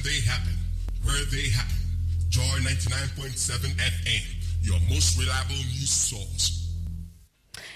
they happen, where they happen. Joy 99.7 FM, your most reliable news source.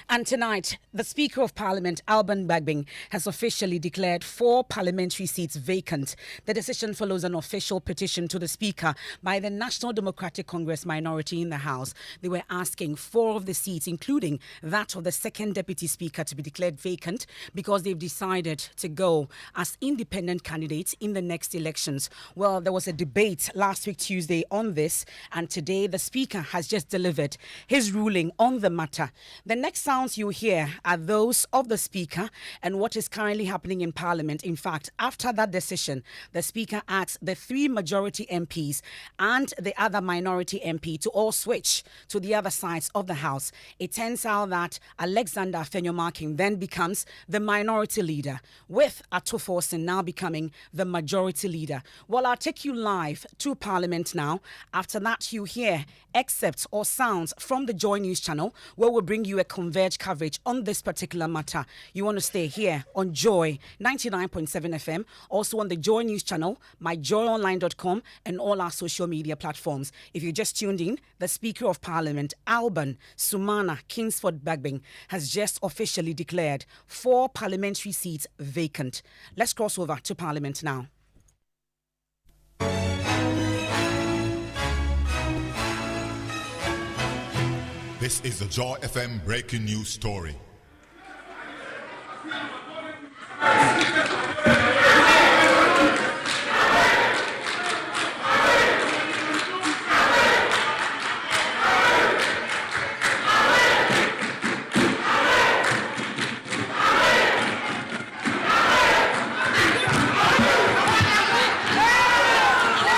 And tonight, the Speaker of Parliament, Alban Bagbing, has officially declared 4 parliamentary seats vacant. The decision follows an official petition to the Speaker by the National Democratic Congress minority in the House. They were asking 4 of the seats, including that of the second Deputy Speaker, to be declared vacant because they've decided to go as independent candidates in the next elections. Well, there was a debate last week, Tuesday, on this, and today the Speaker has just delivered his ruling on the matter. The next sounds you hear are those of the Speaker and what is currently happening in Parliament. In fact, after that decision, the Speaker asked the 3 majority MPs and the other minority MP to all switch to the other sides of the House. It turns out that Alexander Afenyo-Markin then becomes the minority leader, with Ato Forson now becoming the majority leader. Well, I'll take you live to Parliament now. After that, you hear excerpts or sounds from the Joy News channel, where we'll bring you a converged coverage on this particular matter. You want to stay here on Joy 99.7 FM, also on the Joy News channel, myjoyonline.com, and all our social media platforms. If you just tuned in, the Speaker of Parliament, Alban Sumana Kingsford Bagbing, has just officially declared 4 parliamentary seats vacant. Let's cross over to Parliament now. This is the Joy FM breaking news story.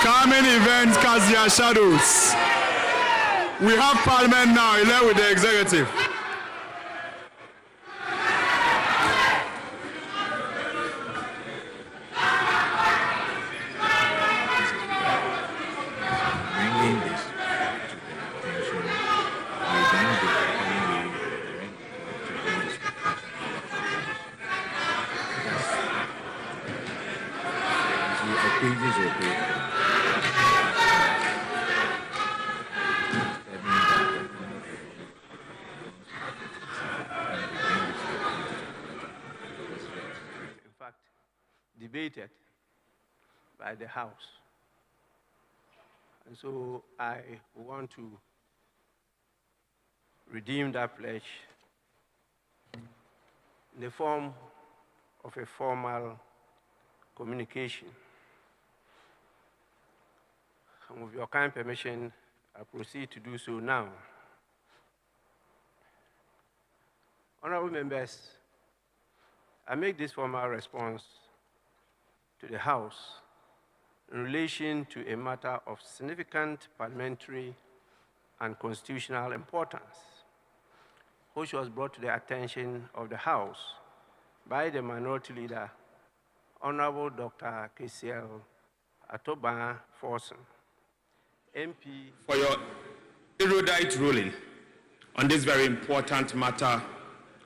Coming events cast their shadows. We have Parliament now, elect with the executive. Debated by the House. And so I want to redeem that pledge in the form of a formal communication. And with your kind permission, I proceed to do so now. Honorable members, I make this formal response to the House in relation to a matter of significant parliamentary and constitutional importance, which was brought to the attention of the House by the Minority Leader, Honorable Dr. KCL Atoba Forson, MP. For your erudite ruling on this very important matter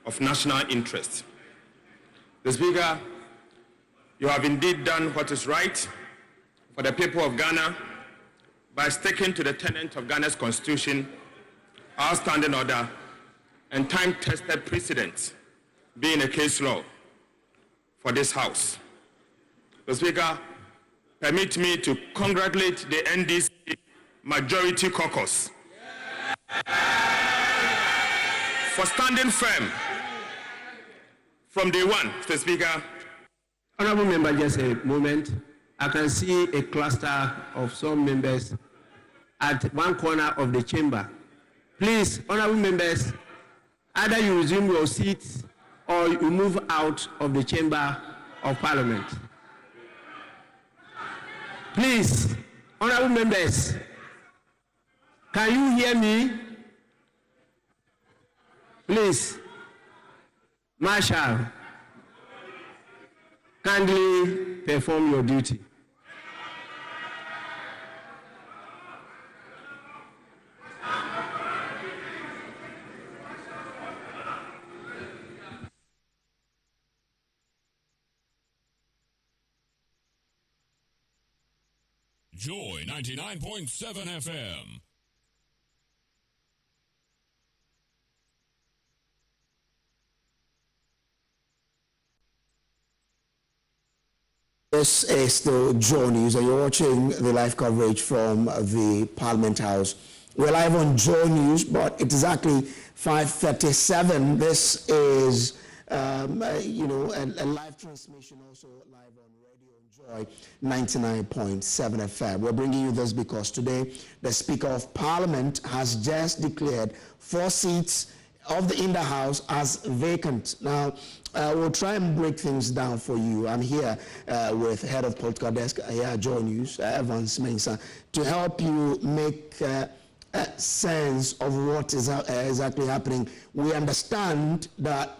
of national interest. The Speaker, you have indeed done what is right for the people of Ghana by sticking to the tenet of Ghana's constitution, our standing order, and time-tested precedents being a case law for this House. The Speaker, permit me to congratulate the NDC Majority Caucus for standing firm from day one, Mr. Speaker. Honorable member, just a moment. I can see a cluster of some members at one corner of the chamber. Please, honorable members, either you resume your seats or you move out of the chamber of Parliament. Please, honorable members, can you hear me? Please, Marshal, kindly perform your duty. Joy 99.7 FM. This is the Joy News, and you're watching the live coverage from the Parliament House. We're live on Joy News, but it's exactly 5:37. This is, a live transmission, also live on Radio Joy 99.7 FM. We're bringing you this because today the Speaker of Parliament has just declared 4 seats in the House as vacant. Now, we'll try and break things down for you. I'm here with Head of Political Desk here at Joy News, Evans Mensah, to help you make sense of what is exactly happening. We understand that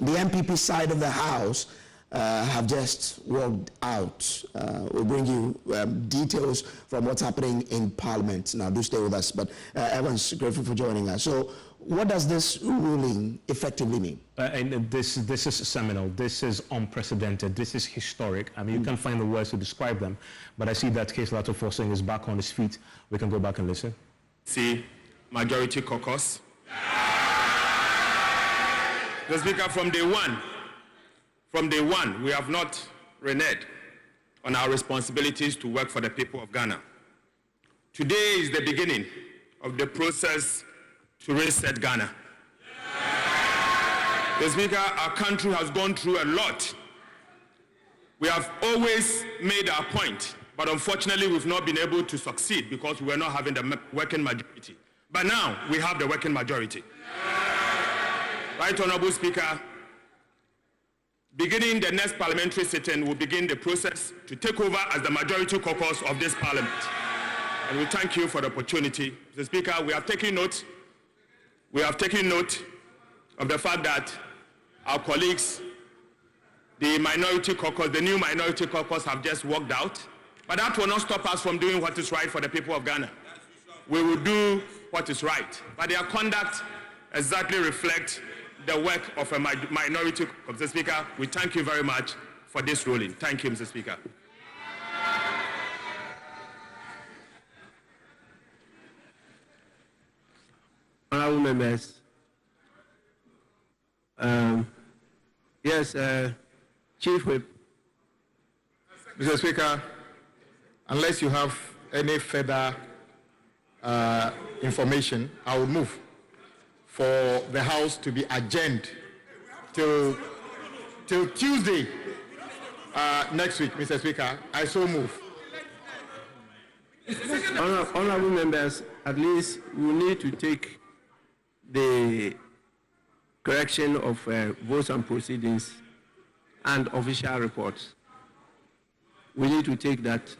the MPP side of the House have just walked out. We'll bring you details from what's happening in Parliament. Now, do stay with us. But Evans, grateful for joining us. So, what does this ruling effectively mean? And this is seminal. This is unprecedented. This is historic. I mean, you can't find the words to describe them. But I see that Case Lato Forcing is back on his feet. We can go back and listen. See, majority caucus. The Speaker, from day one, we have not reneged on our responsibilities to work for the people of Ghana. Today is the beginning of the process to reset Ghana. The Speaker, our country has gone through a lot. We have always made our point, but unfortunately we've not been able to succeed because we were not having the working majority. But now we have the working majority. Right, Honorable Speaker, beginning the next parliamentary sitting, we'll begin the process to take over as the majority caucus of this parliament. And we thank you for the opportunity. Mr. Speaker, we have taken note of the fact that our colleagues, the minority caucus, the new minority caucus, have just walked out. But that will not stop us from doing what is right for the people of Ghana. We will do what is right. But their conduct exactly reflects the work of a minority caucus. Mr. Speaker, we thank you very much for this ruling. Thank you, Mr. Speaker. Honourable members, Chief Whip. Mr. Speaker, unless you have any further information, I will move for the House to be adjourned till Tuesday next week, Mr. Speaker. I so move. Honourable members, at least we need to take the correction of votes and proceedings and official reports. We need to take that.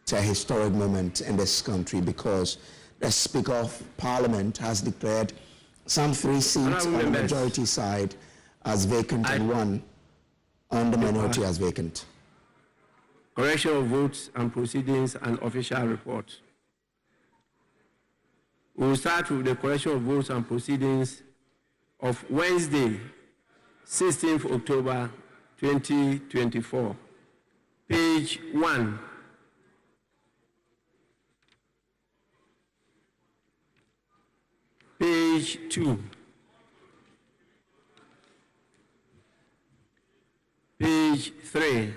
It's a historic moment in this country because the Speaker of Parliament has declared some 3 seats on the majority side as vacant and 1 on the minority as vacant. Correction of votes and proceedings and official reports. We will start with the correction of votes and proceedings of Wednesday, 16th October 2024. Page 1. Page 2. Page 3.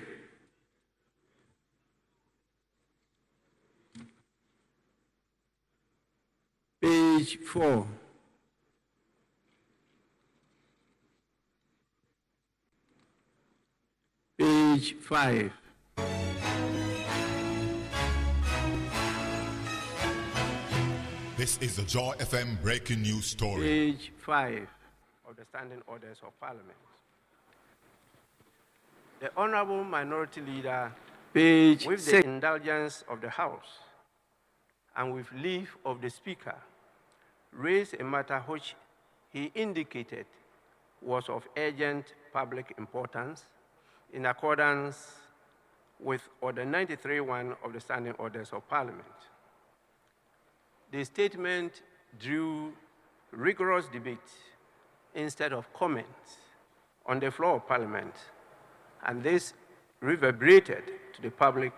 Page 4. Page 5. This is the Joy FM breaking news story. Page 5 of the Standing Orders of Parliament. The Honourable Minority Leader, page with 6, the indulgence of the House and with leave of the Speaker, raised a matter which he indicated was of urgent public importance in accordance with Order 93.1 of the Standing Orders of Parliament. the statement drew rigorous debate instead of comment on the floor of Parliament, and this reverberated to the public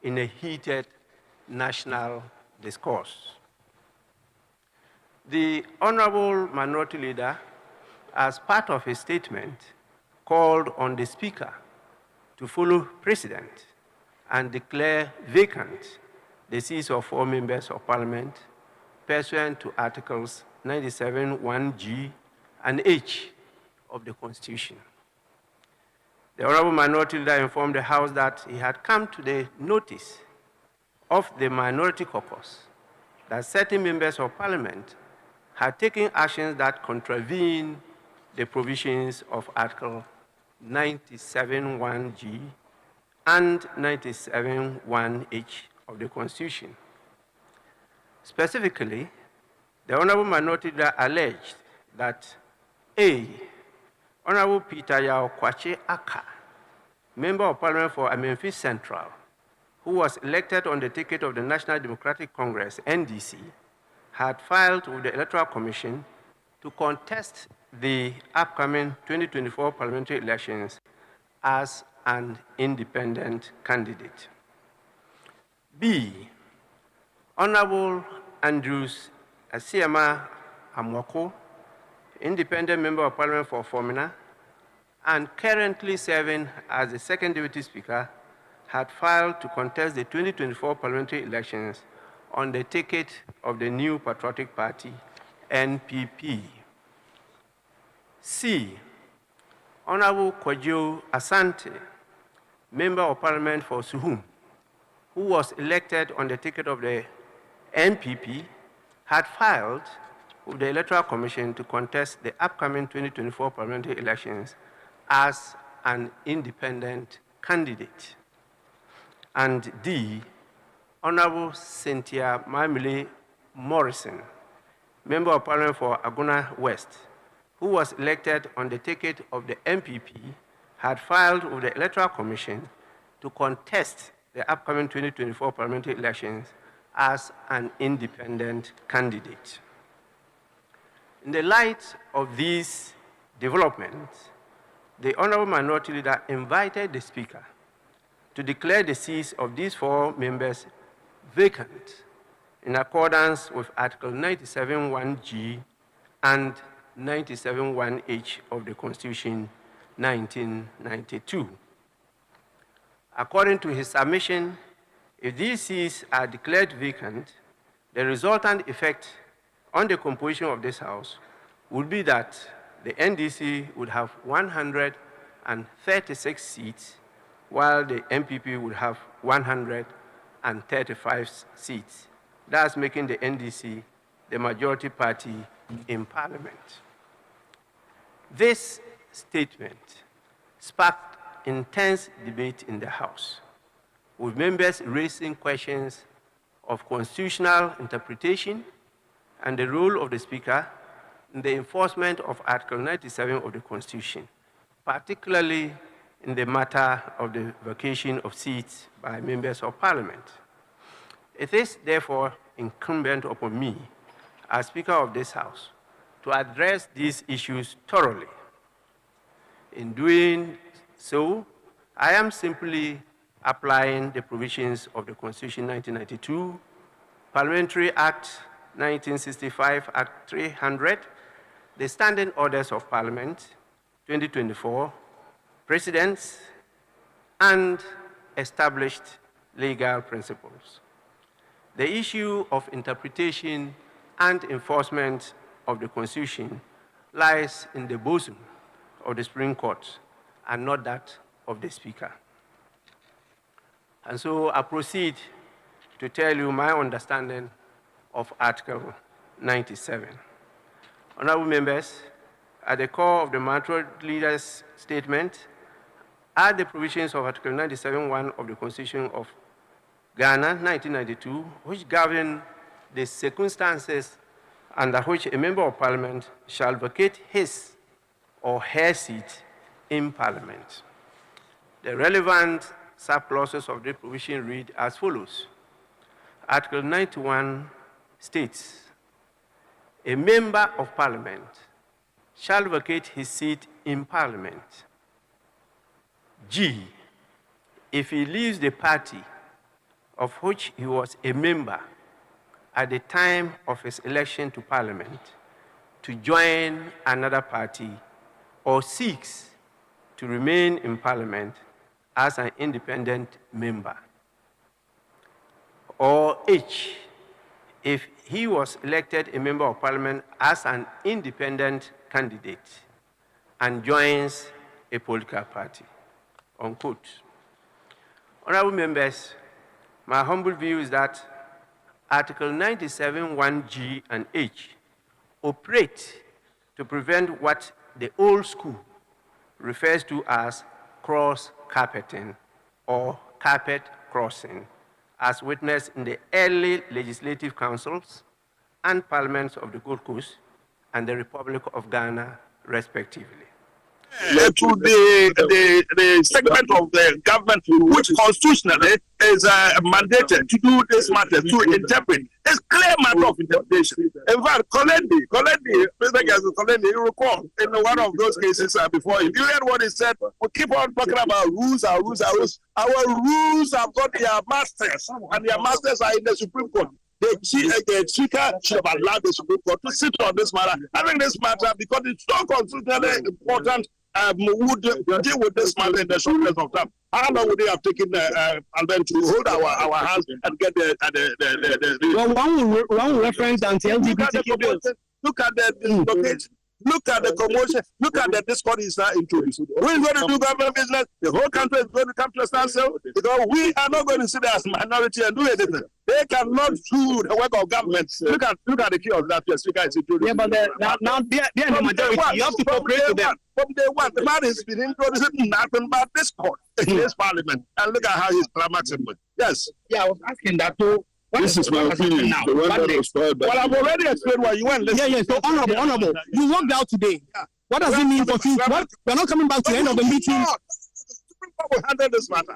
in a heated national discourse. The Honorable Minority Leader, as part of his statement, called on the Speaker to follow precedent and declare vacant the seats of 4 members of Parliament pursuant to Articles 97(1)(g) and (h) of the Constitution. The Honorable Minority Leader informed the House that he had come to the notice of the Minority Caucus that certain members of Parliament had taken actions that contravene the provisions of Article 97(1)(g) and 97(1)(h) of the Constitution. Specifically, the Honorable Minority Leader alleged that A. Honorable Peter Yao Kwache Aka, Member of Parliament for Amenfi Central, who was elected on the ticket of the National Democratic Congress, NDC, had filed with the Electoral Commission to contest the upcoming 2024 parliamentary elections as an independent candidate. B. Honorable Andrews Asiama Amwako, independent member of Parliament for Formina, and currently serving as the second Deputy Speaker, had filed to contest the 2024 parliamentary elections on the ticket of the New Patriotic Party, NPP. C. Honorable Kwajo Asante, Member of Parliament for Suhum, who was elected on the ticket of the NPP, had filed with the Electoral Commission to contest the upcoming 2024 parliamentary elections as an independent candidate. And D. Honorable Cynthia Mamile Morrison, Member of Parliament for Aguna West, who was elected on the ticket of the MPP, had filed with the Electoral Commission to contest the upcoming 2024 parliamentary elections as an independent candidate. In the light of these developments, the Honorable Minority Leader invited the Speaker to declare the seats of these 4 members vacant in accordance with Article 97(1)(g) and 97(1)(h) of the Constitution 1992. According to his submission, if these seats are declared vacant, the resultant effect on the composition of this House would be that the NDC would have 136 seats, while the MPP would have 135 seats, thus making the NDC the majority party in Parliament. This statement sparked intense debate in the House, with members raising questions of constitutional interpretation and the role of the Speaker in the enforcement of Article 97 of the Constitution, particularly in the matter of the vacation of seats by members of Parliament. It is therefore incumbent upon me, as Speaker of this House, to address these issues thoroughly. In doing so, I am simply applying the provisions of the Constitution 1992, Parliamentary Act 1965, Act 300, the Standing Orders of Parliament 2024, Precedents, and established legal principles. The issue of interpretation and enforcement of the Constitution lies in the bosom of the Supreme Court and not that of the Speaker. And so I proceed to tell you my understanding of Article 97. Honorable members, at the core of the Minority Leader's statement are the provisions of Article 97(1) of the Constitution of Ghana, 1992, which govern the circumstances under which a member of Parliament shall vacate his or her seat in Parliament. The relevant subclauses of the provision read as follows. Article 91 states, a member of parliament shall vacate his seat in parliament. G, if he leaves the party of which he was a member at the time of his election to parliament to join another party or seeks to remain in parliament as an independent member. Or H, if he was elected a member of parliament as an independent candidate and joins a political party, unquote. Honorable members, my humble view is that Article 97(1)(g) and H operate to prevent what the old school refers to as cross-carpeting or carpet crossing, as witnessed in the early legislative councils and parliaments of the Gold Coast and the Republic of Ghana, respectively. To the segment of the government which constitutionally is mandated to do this matter, to interpret. It's clear matter of interpretation. In fact, Kolendi, Mr. Kolendi, you recall in one of those cases before him, you heard what he said. We keep on talking about rules, our rules. Our rules have got their masters, and their masters are in the Supreme Court. The Speaker should have allowed the Supreme Court to sit on this matter. I think this matter, because it's so constitutionally important, would deal with this matter in the shortest of time. How long would they have taken Albert to hold our hands and get the well, one will reference anti-LGBTQ bills. Look at the look at the commotion. Look at the discord is now introduced. Who is going to do government business? The whole country is going to come to a standstill because we are not going to sit there as minority and do anything. They cannot do the work of government. Look at the key of that. Speaker is introduced. Yeah, but now they are the majority. You have to cooperate with them. From day one, the man has been introducing nothing but discord in this parliament. And look at how he's climaxing with. Yes. Yeah, I was asking that too. This is my opinion now. Well, I've already explained why you went. Yeah. So honorable. You walked out today. What does it mean for you? We're not coming back to the end of the meeting. The Supreme Court will handle this matter.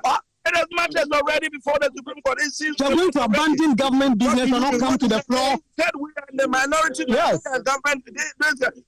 It has matters already before the Supreme Court. They're going to abandon government business and not come to the floor. Said we are in the minority. Yes. Government,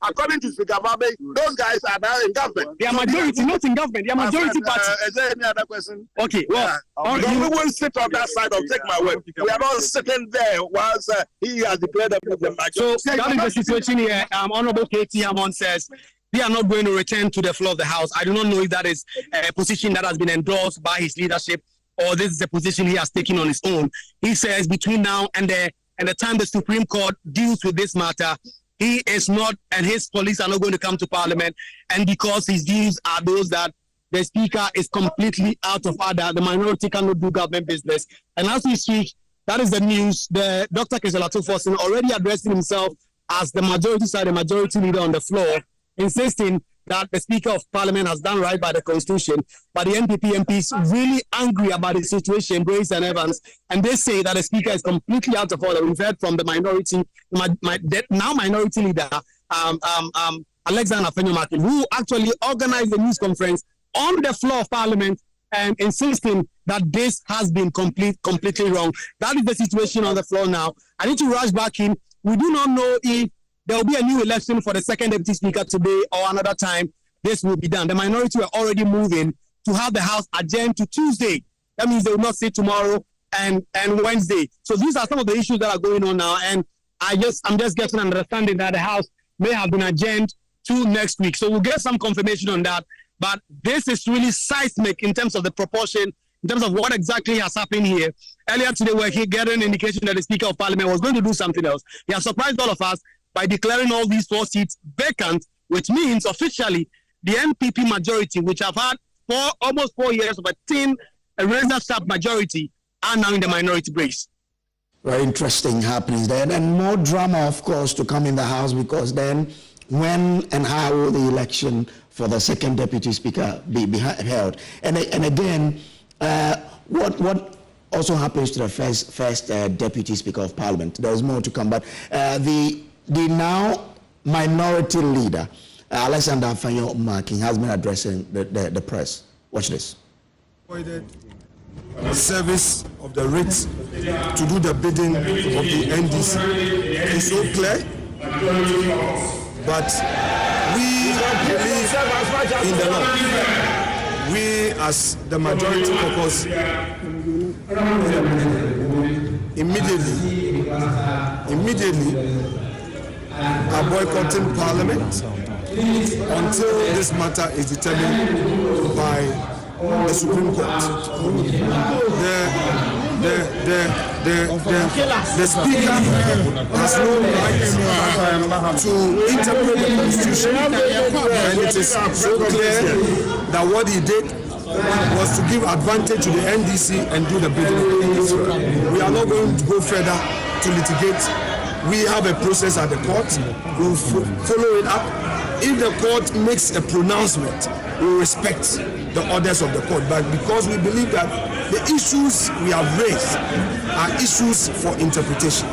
according to Speaker Babe, those guys are now in government. They are majority, not in government. They are majority party. Is there any other question? Okay, well, we will sit on that side of take my word. We are not sitting there whilst he has declared the majority. So that is the situation here. Honorable Katie Hammond says they are not going to return to the floor of the House. I do not know if that is a position that has been endorsed by his leadership or this is a position he has taken on his own. He says between now and the time the Supreme Court deals with this matter, he is not, and his colleagues are not going to come to Parliament. And because his views are those that the Speaker is completely out of order, the minority cannot do government business. And as we speak, that is the news. The Dr. Keselatu Forson already addressing himself as the majority side, the majority leader on the floor, insisting that the Speaker of Parliament has done right by the Constitution, but the NPP MPs really angry about the situation, Grace and Evans, and they say that the Speaker is completely out of order. We've heard from the minority, now minority leader, Alexander Fenyo-Martin, who actually organized the news conference on the floor of Parliament and insisting that this has been completely wrong. That is the situation on the floor now. I need to rush back in. We do not know if there will be a new election for the second deputy speaker today or another time. This will be done. The minority were already moving to have the House adjourned to Tuesday. That means they will not sit tomorrow and Wednesday. So these are some of the issues that are going on now. And I'm just getting an understanding that the House may have been adjourned to next week. So we'll get some confirmation on that. But this is really seismic in terms of the proportion, in terms of what exactly has happened here. Earlier today, we're here getting an indication that the Speaker of Parliament was going to do something else. He has surprised all of us by declaring all these 4 seats vacant, which means officially the NPP majority, which have had almost 4 years of a razor-sharp majority, are now in the minority brace. Very interesting happenings there. And more drama, of course, to come in the House, because then when and how will the election for the second deputy speaker be held? And again, what also happens to the first deputy speaker of Parliament? There is more to come, but the now minority leader, Alexander Fenyo-Martin, has been addressing the press. Watch this. service of the writ to do the bidding of the NDC is so clear, but we believe in the law. We, as the majority caucus, immediately are boycotting Parliament until this matter is determined by the Supreme Court. The Speaker has no right to interpret the Constitution, and it is so clear that what he did was to give advantage to the NDC and do the bidding of the NDC. We are not going to go further to litigate. We have a process at the court. We will follow it up. If the court makes a pronouncement, we respect the orders of the court. But because we believe that the issues we have raised are issues for interpretation.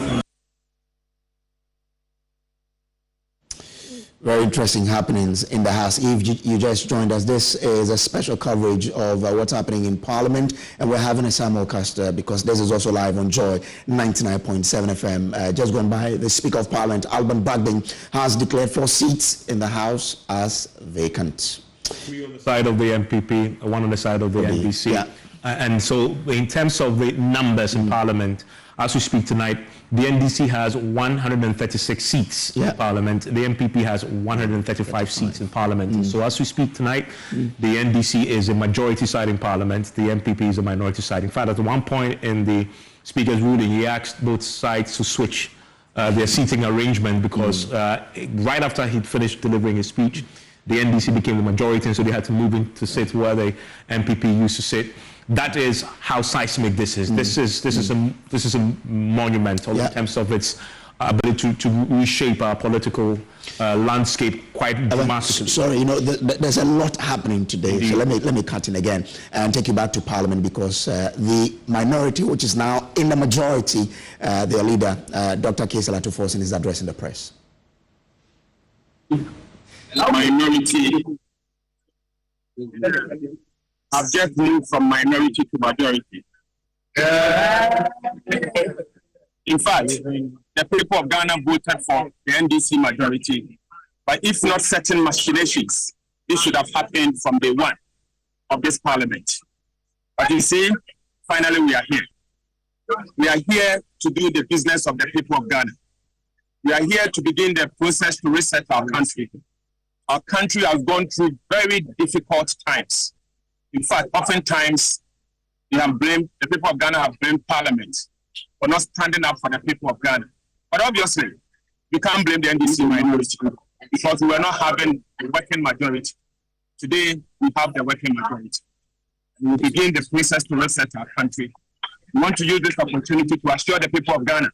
Very interesting happenings in the House. If you just joined us, this is a special coverage of what's happening in Parliament, and we're having a simulcast because this is also live on Joy 99.7 FM. Just gone by, the Speaker of Parliament, Alban Bagbin, has declared 4 seats in the House as vacant. 3 on the side of the MPP, 1 on the side of the NDC. Yeah. And so in terms of the numbers in Parliament, as we speak tonight, the NDC has 136 seats in Parliament. The MPP has 135 seats in Parliament. So as we speak tonight, the NDC is a majority side in Parliament. The MPP is a minority side. In fact, at one point in the Speaker's ruling, he asked both sides to switch their seating arrangement because right after he'd finished delivering his speech, the NDC became the majority, and so they had to move in to sit where the MPP used to sit. That is how seismic this is. This is a monumental in terms of its ability to reshape our political landscape quite dramatically. Sorry, there's a lot happening today. So let me cut in again and take you back to Parliament because the minority, which is now in the majority, their leader, Dr. Kesela Tuforsin, is addressing the press. Minority have just moved from minority to majority. In fact, the people of Ghana voted for the NDC majority, but if not certain machinations, this should have happened from day one of this Parliament. But you see, finally we are here. We are here to do the business of the people of Ghana. We are here to begin the process to reset our country. Our country has gone through very difficult times. In fact, oftentimes, the people of Ghana have blamed Parliament for not standing up for the people of Ghana. But obviously, we can't blame the NDC minority because we were not having a working majority. Today, we have the working majority. We will begin the process to reset our country. We want to use this opportunity to assure the people of Ghana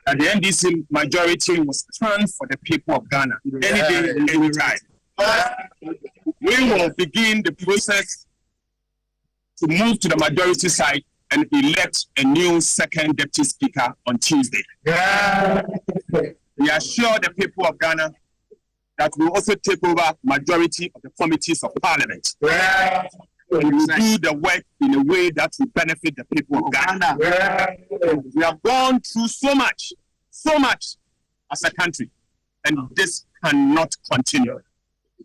that the NDC majority will stand for the people of Ghana any day, any time. We will begin the process to move to the majority side and elect a new second deputy speaker on Tuesday. We assure the people of Ghana that we will also take over majority of the committees of Parliament. We will do the work in a way that will benefit the people of Ghana. We have gone through so much as a country, and this cannot continue.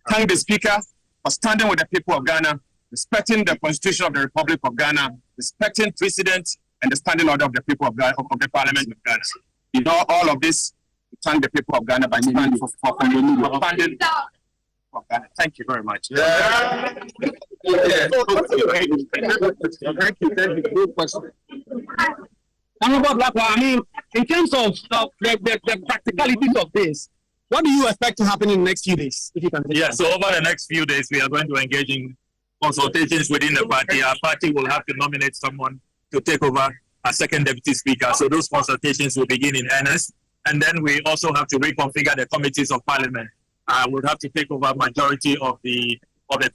Thank the Speaker for standing with the people of Ghana, respecting the Constitution of the Republic of Ghana, respecting Precedent and the standing order of the people of Ghana, of the Parliament of Ghana. You know, all of this, we thank the people of Ghana by standing for standing of Ghana. Thank you very much. Thank you. Good question. I mean, in terms of the practicalities of this, what do you expect to happen in the next few days? If you can so over the next few days, we are going to engage in consultations within the party. Our party will have to nominate someone to take over as second deputy speaker. So those consultations will begin in earnest. And then we also have to reconfigure the committees of Parliament. We'll have to take over majority of the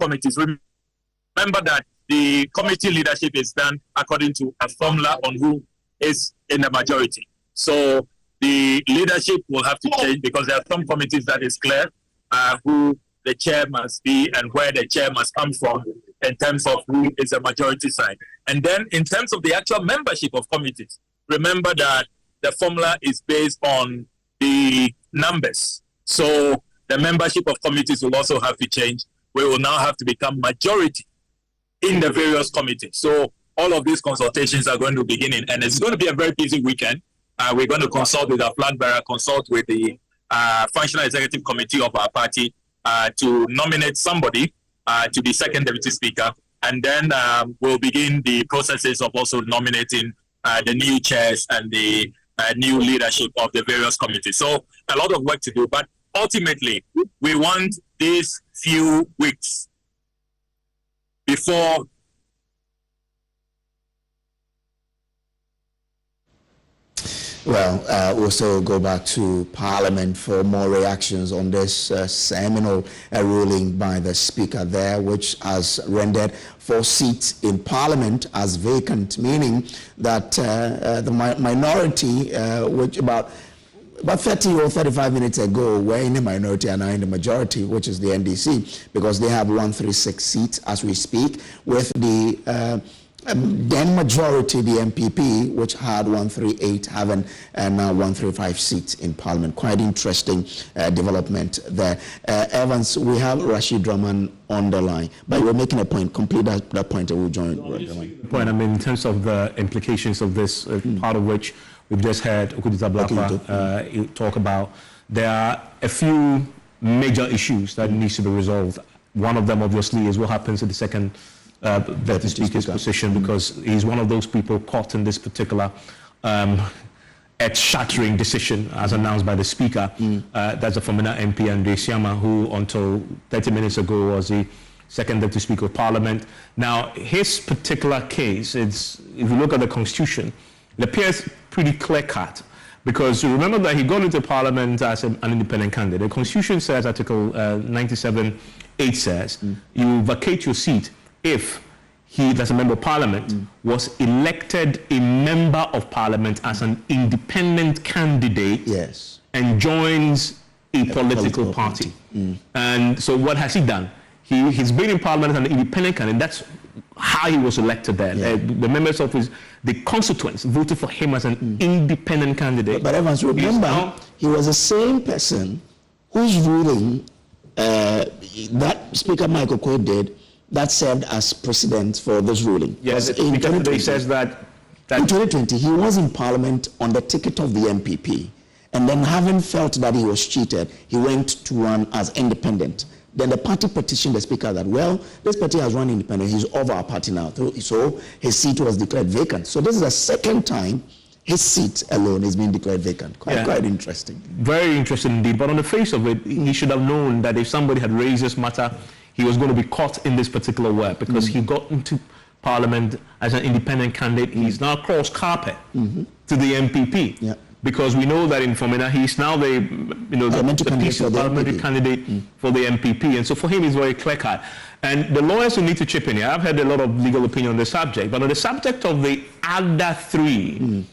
committees. Remember that the committee leadership is done according to a formula on who is in the majority. So the leadership will have to change because there are some committees that is clear who the chair must be and where the chair must come from. in terms of who is the majority side. And then in terms of the actual membership of committees, remember that the formula is based on the numbers. So the membership of committees will also have to change. We will now have to become majority in the various committees. So all of these consultations are going to begin in, and it's going to be a very busy weekend. We're going to consult with our flag bearer, consult with the functional executive committee of our party to nominate somebody to be second deputy speaker, and then we'll begin the processes of also nominating the new chairs and the new leadership of the various committees. So a lot of work to do, but ultimately we want these few weeks before Well, we'll still go back to Parliament for more reactions on this seminal ruling by the Speaker there, which has rendered 4 seats in Parliament as vacant, meaning that the minority, which about 30 or 35 minutes ago were in the minority and are in the majority, which is the NDC, because they have 136 seats as we speak, with the then majority, the MPP, which had 138, having now 135 seats in Parliament. Quite interesting development there. Evans, we have Rashid Rahman on the line, but you're making a point. Complete that point and we'll join the line. Point, I mean, in terms of the implications of this, part of which we've just heard Okudita Blakwa talk about, there are a few major issues that needs to be resolved. One of them, obviously, is what happens at the second Deputy Speaker's position, because he's one of those people caught in this particular earth-shattering decision as announced by the Speaker. That's a former MP, Andre Siama, who until 30 minutes ago was the second Deputy Speaker of Parliament. Now, his particular case, if you look at the Constitution, it appears pretty clear-cut, because you remember that he got into Parliament as an independent candidate. The Constitution says, Article 97(8) says, you vacate your seat if he, that's a member of Parliament, was elected a member of Parliament as an independent candidate and joins a political party. And so what has he done? He's been in Parliament as an independent candidate. That's how he was elected there. The members of the constituents voted for him as an independent candidate. But Evans, remember, he was the same person whose ruling that Speaker Michael Quaid did that served as precedent for this ruling. Yes, in 2020, says that in 2020, he was in Parliament on the ticket of the MPP, and then having felt that he was cheated, he went to run as independent. Then the party petitioned the Speaker that, well, this party has run independent, he's over our party now. So his seat was declared vacant. So this is the second time his seat alone is being declared vacant. Quite interesting. Very interesting indeed. But on the face of it, he should have known that if somebody had raised this matter, he was going to be caught in this particular work, because he got into Parliament as an independent candidate. He's now cross carpet to the MPP, because we know that in Fomena he's now the parliamentary candidate for the MPP, and so for him it's very clear cut. And the lawyers who need to chip in here, I've had a lot of legal opinion on the subject, but on the subject of the ADA 3,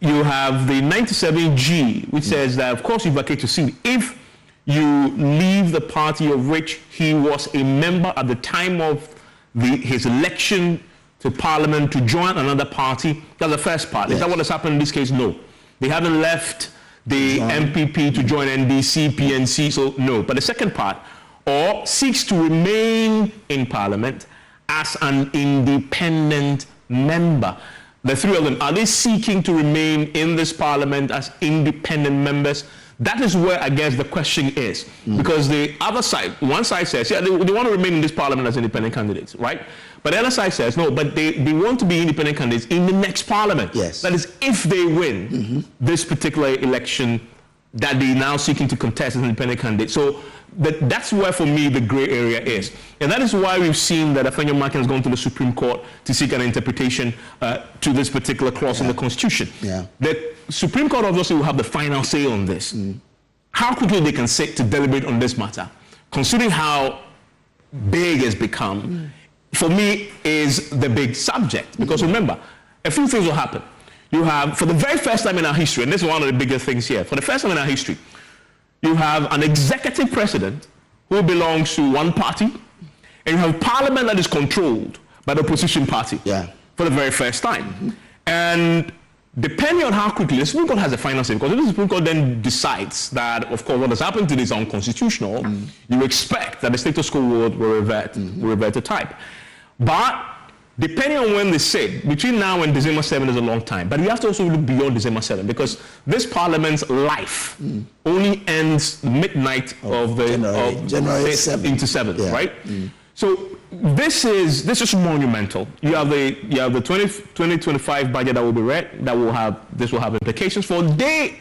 you have the 97G, which says that of course you vacate your seat if you leave the party of which he was a member at the time of his election to Parliament to join another party. That's the first part. Is that what has happened in this case? No. They haven't left the MPP to join NDC, PNC, so no. But the second part, or seeks to remain in Parliament as an independent member. The three of them, are they seeking to remain in this Parliament as independent members? That is where I guess the question is, because the other side, one side says, yeah, they want to remain in this Parliament as independent candidates, right? But the other side says, no, but they want to be independent candidates in the next Parliament. That is, if they win this particular election that they're now seeking to contest as an independent candidate. So that's where, for me, the gray area is. And that is why we've seen that Afenyo Makin has gone to the Supreme Court to seek an interpretation to this particular clause in the Constitution. The Supreme Court obviously will have the final say on this. How quickly they can sit to deliberate on this matter, considering how big it's become, for me, is the big subject. Because remember, a few things will happen. You have, for the very first time in our history, and this is one of the bigger things here, for the first time in our history, you have an executive president who belongs to one party, and you have parliament that is controlled by the opposition party for the very first time. And depending on how quickly the Supreme Court has a final say, because if the Supreme Court then decides that, of course, what has happened to this is unconstitutional, you expect that the status quo will revert to type. But depending on when they say, between now and December 7 is a long time. But we have to also look beyond December 7 because this parliament's life only ends midnight of January 7 into 7th, right? So this is monumental. You have the 2025 budget that will be read. This will have implications for day.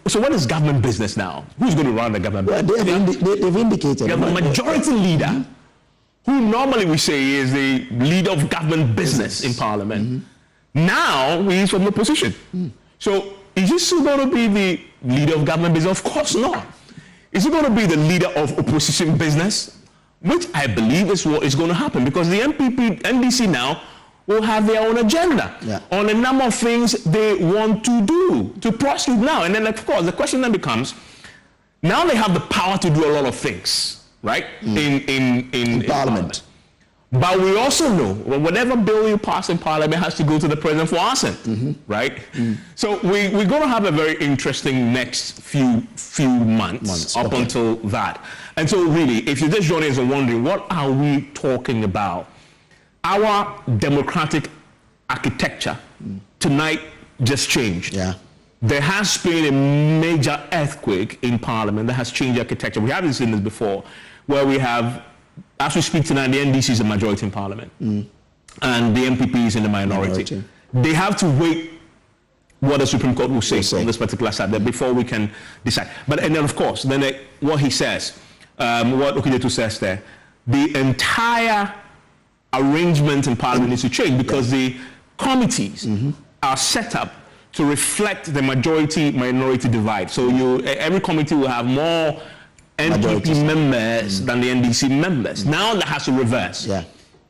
So what is government business now? Who's going to run the government business? They've indicated. You have the majority leader, who normally we say is the leader of government business in parliament. Now he's from the opposition. So is he still going to be the leader of government business? Of course not. Is he going to be the leader of opposition business? Which I believe is what is going to happen, because the NDC now will have their own agenda on a number of things they want to do, to prosecute now. And then, of course, the question then becomes, now they have the power to do a lot of things, right, in Parliament. But we also know whatever bill you pass in Parliament has to go to the President for assent, right? So we're going to have a very interesting next few months up until that. And so really, if you're just joining us and wondering, what are we talking about? Our democratic architecture tonight just changed. There has been a major earthquake in Parliament that has changed architecture. We haven't seen this before, where we have, as we speak tonight, the NDC is a majority in Parliament, and the MPP is in the minority. They have to wait what the Supreme Court will say on this particular side before we can decide. And then, of course, what he says, what Okidetu says there, the entire arrangement in Parliament needs to change, because the committees are set up to reflect the majority-minority divide. So every committee will have more NPP members than the NDC members. Now that has to reverse.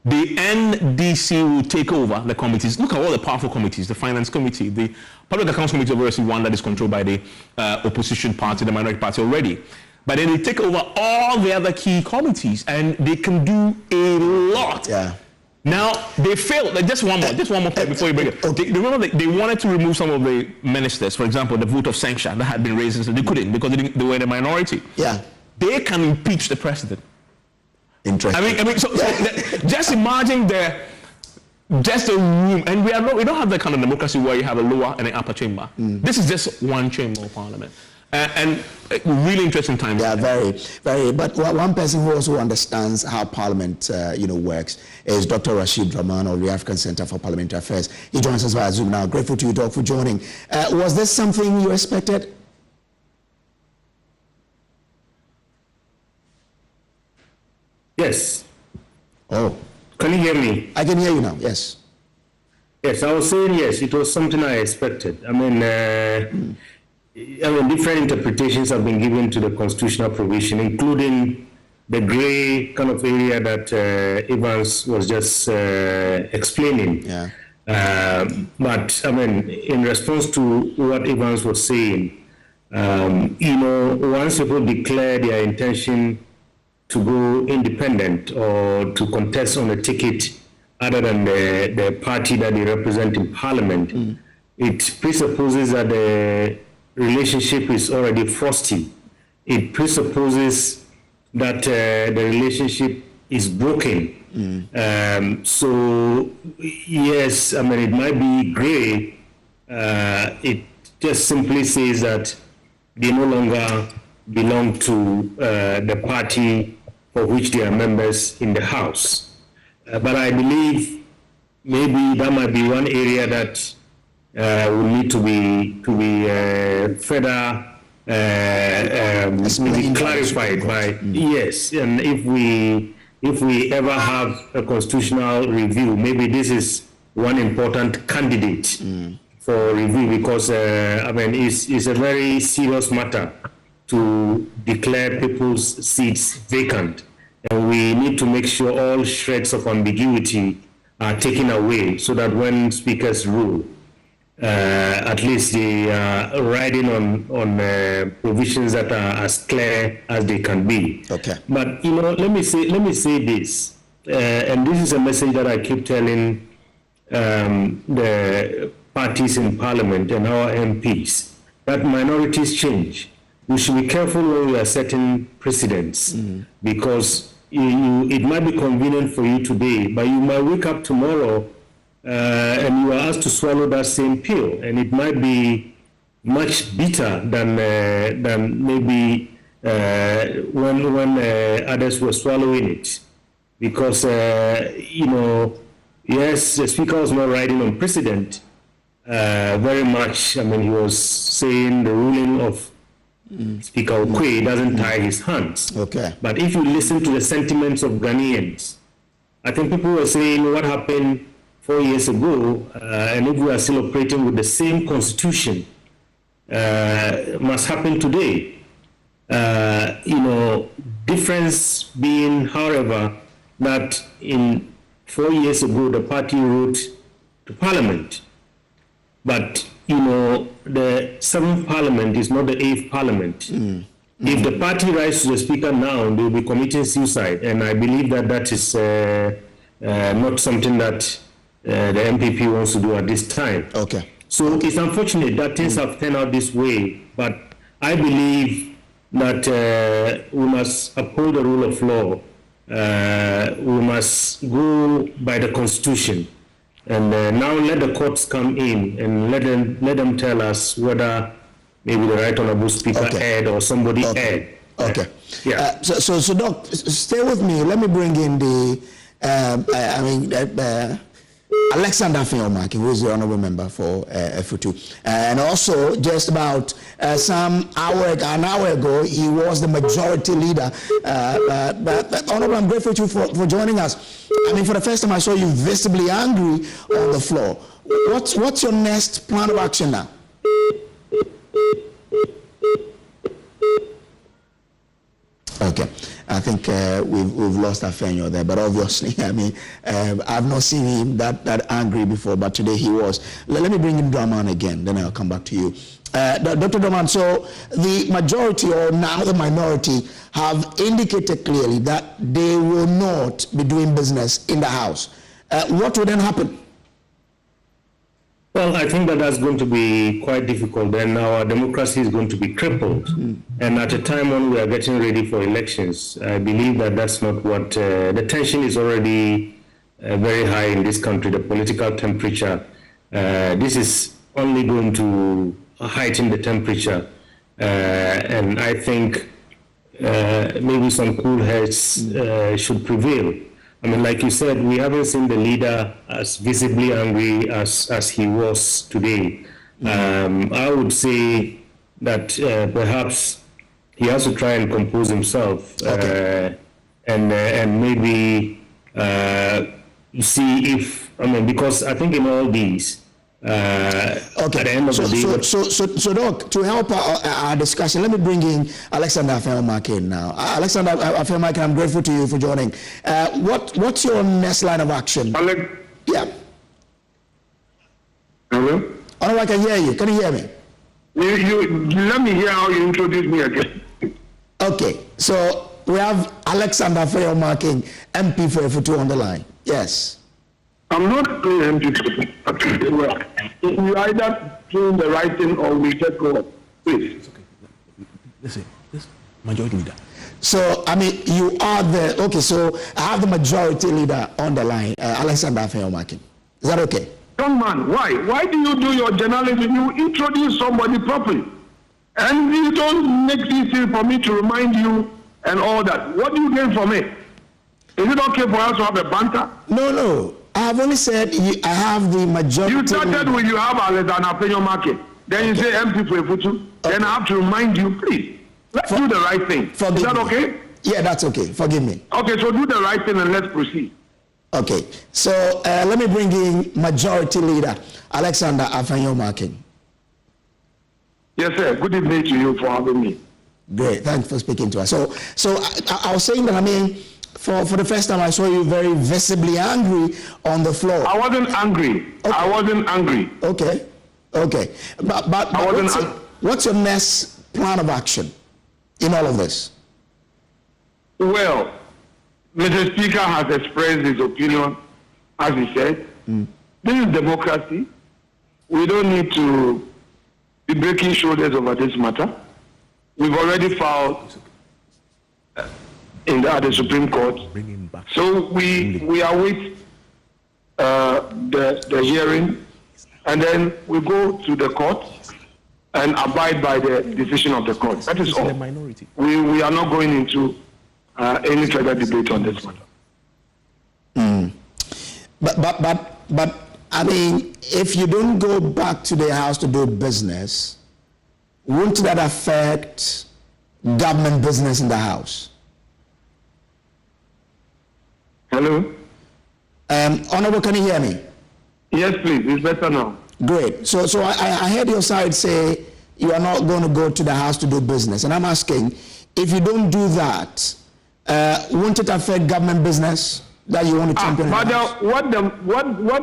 The NDC will take over the committees. Look at all the powerful committees: the Finance Committee, the Public Accounts Committee, obviously one that is controlled by the opposition party, the minority party already. But then they take over all the other key committees, and they can do a lot. Now they failed. Just one more point before you bring it. Remember, they wanted to remove some of the ministers. For example, the vote of censure that had been raised, so they couldn't because they were in the minority. They can impeach the president. Interesting. I mean, so just imagine just a room, and we don't have that kind of democracy where you have a lower and an upper chamber. This is just one chamber of Parliament. And really interesting times. Very, very. But one person who also understands how Parliament, works is Dr. Rashid Rahman of the African Center for Parliamentary Affairs. He joins us via Zoom now. Grateful to you, Doc, for joining. Was this something you expected? Yes. Oh. Can you hear me? I can hear you now, yes. Yes, I was saying yes, it was something I expected. I mean, different interpretations have been given to the constitutional provision, including the gray kind of area that Evans was just explaining. But, I mean, in response to what Evans was saying, once people declare their intention to go independent or to contest on a ticket other than the party that they represent in Parliament, it presupposes that the relationship is already frosty. It presupposes that the relationship is broken. So, yes, I mean, it might be gray. It just simply says that they no longer belong to the party for which they are members in the House. But I believe maybe that might be one area that will need to be further maybe clarified by yes. And if we ever have a constitutional review, maybe this is one important candidate for review, because I mean it's a very serious matter to declare people's seats vacant, and we need to make sure all shreds of ambiguity are taken away so that when speakers rule, at least they are riding on provisions that are as clear as they can be. Okay. But let me say this, and this is a message that I keep telling the parties in Parliament and our MPs, that minorities change. We should be careful when we are setting precedents, because it might be convenient for you today, but you might wake up tomorrow and you are asked to swallow that same pill, and it might be much bitter than maybe when others were swallowing it, because yes, the Speaker was not riding on precedent very much. I mean, he was saying the ruling of Speaker Okwe doesn't tie his hands. Okay. But if you listen to the sentiments of Ghanaians, I think people were saying what happened 4 years ago, and if we are still operating with the same constitution, must happen today. Difference being, however, that in 4 years ago, the party wrote to Parliament. But, the 7th Parliament is not the 8th Parliament. If the party writes to the Speaker now, they will be committing suicide. And I believe that is not something that the MPP wants to do at this time. Okay. So it's unfortunate that things have turned out this way. But I believe that we must uphold the rule of law. We must go by the Constitution, and now let the courts come in and let them tell us whether maybe the Right Honourable Speaker erred or somebody erred. Okay. Yeah. So Doc, stay with me. Let me bring in the Alexander Afenyo-Markin, who is the honourable member for F2. And also, just about an hour ago, he was the majority leader. Honourable, I'm grateful to you for joining us. I mean, for the first time, I saw you visibly angry on the floor. What's your next plan of action now? Okay, I think we've lost Afenyo there, but obviously, I mean, I've not seen him that angry before, but today he was. Let me bring in Draman again, then I'll come back to you. Dr. Draman, so the majority, or now the minority, have indicated clearly that they will not be doing business in the House. What will then happen? Well, I think that's going to be quite difficult. Then our democracy is going to be crippled. And at a time when we are getting ready for elections, I believe that's not what the tension is already very high in this country, the political temperature. This is only going to heighten the temperature. And I think maybe some cool heads should prevail. I mean, like you said, we haven't seen the leader as visibly angry as he was today. I would say that perhaps he has to try and compose himself and maybe see if, because I think in all these, at the end of the day. So Doc, to help our discussion, let me bring in Alexander Afenyo-Markin now. Alexander Afenyo-Markin, I'm grateful to you for joining. What's your next line of action? Yeah. Hello? Oh, I can hear you. Can you hear me? You let me hear how you introduce me again. Okay, so we have Alexander Afenyo-Markin, MP for F2 on the line. Yes. I'm not doing MP. Well, you either doing the right thing or we just go. Please. It's okay. Listen, this majority leader. So, I mean, you are the, okay, so I have the majority leader on the line, Alexander Afenyo-Markin. Is that okay? Young man, why? Why do you do your journalism? You introduce somebody properly. And you don't make it easy for me to remind you and all that. What do you gain from it? Is it okay for us to have a banter? No. I have only said I have the majority. You started with you have Alexander Afenyo-Markin. Then you say MP for F2. Then I have to remind you, please. Let's do the right thing. Is that okay? Yeah, that's okay. Forgive me. Okay, so do the right thing and let's proceed. Okay, so let me bring in majority leader Alexander Afenyo-Markin. Yes, sir. Good evening to you for having me. Great, thanks for speaking to us. So I was saying that, I mean, for the first time I saw you very visibly angry on the floor. I wasn't angry. Okay. I wasn't angry. Okay. Okay, but what's your next plan of action in all of this? Well, Mr. Speaker has expressed his opinion, as he said. This is democracy. We don't need to be breaking shoulders over this matter. We've already filed at the Supreme Court. So we await the hearing, and then we go to the court and abide by the decision of the court. That is all. We are not going into any further debate on this matter. But I mean, if you don't go back to the House to do business, won't that affect government business in the House? Hello? Honorable, can you hear me? Yes, please. It's better now. Great. So I heard your side say you are not going to go to the House to do business. And I'm asking, if you don't do that, won't it affect government business that you want to champion? What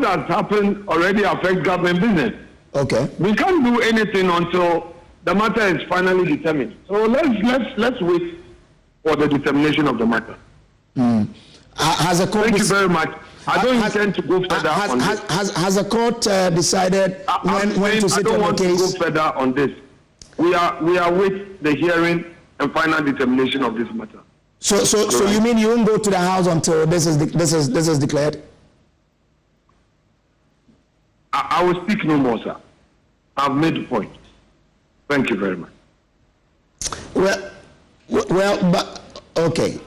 has happened already affects government business. Okay. We can't do anything until the matter is finally determined. So let's wait for the determination of the matter. Has a court Thank you very much. I don't intend to go further on this. Has the court decided when to sit on the case? I don't want to go further on this. We are with the hearing and final determination of this matter. So you mean you won't go to the House until this is declared? I will speak no more, sir. I've made the point. Thank you very much. Well, but okay.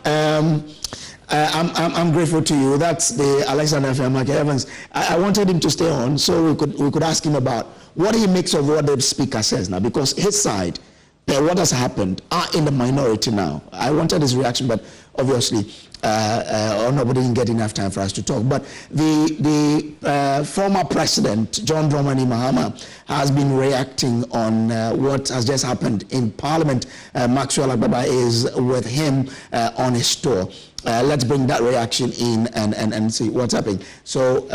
I'm grateful to you. That's the Alexander Fiamake Evans. I wanted him to stay on so we could ask him about what he makes of what the speaker says now, because his side, what has happened, are in the minority now. I wanted his reaction, but obviously, Honorable didn't get enough time for us to talk. But the former president, John Dramani Mahama, has been reacting on what has just happened in Parliament. Maxwell Agbaba is with him on his tour. Let's bring that reaction in and see what's happening. So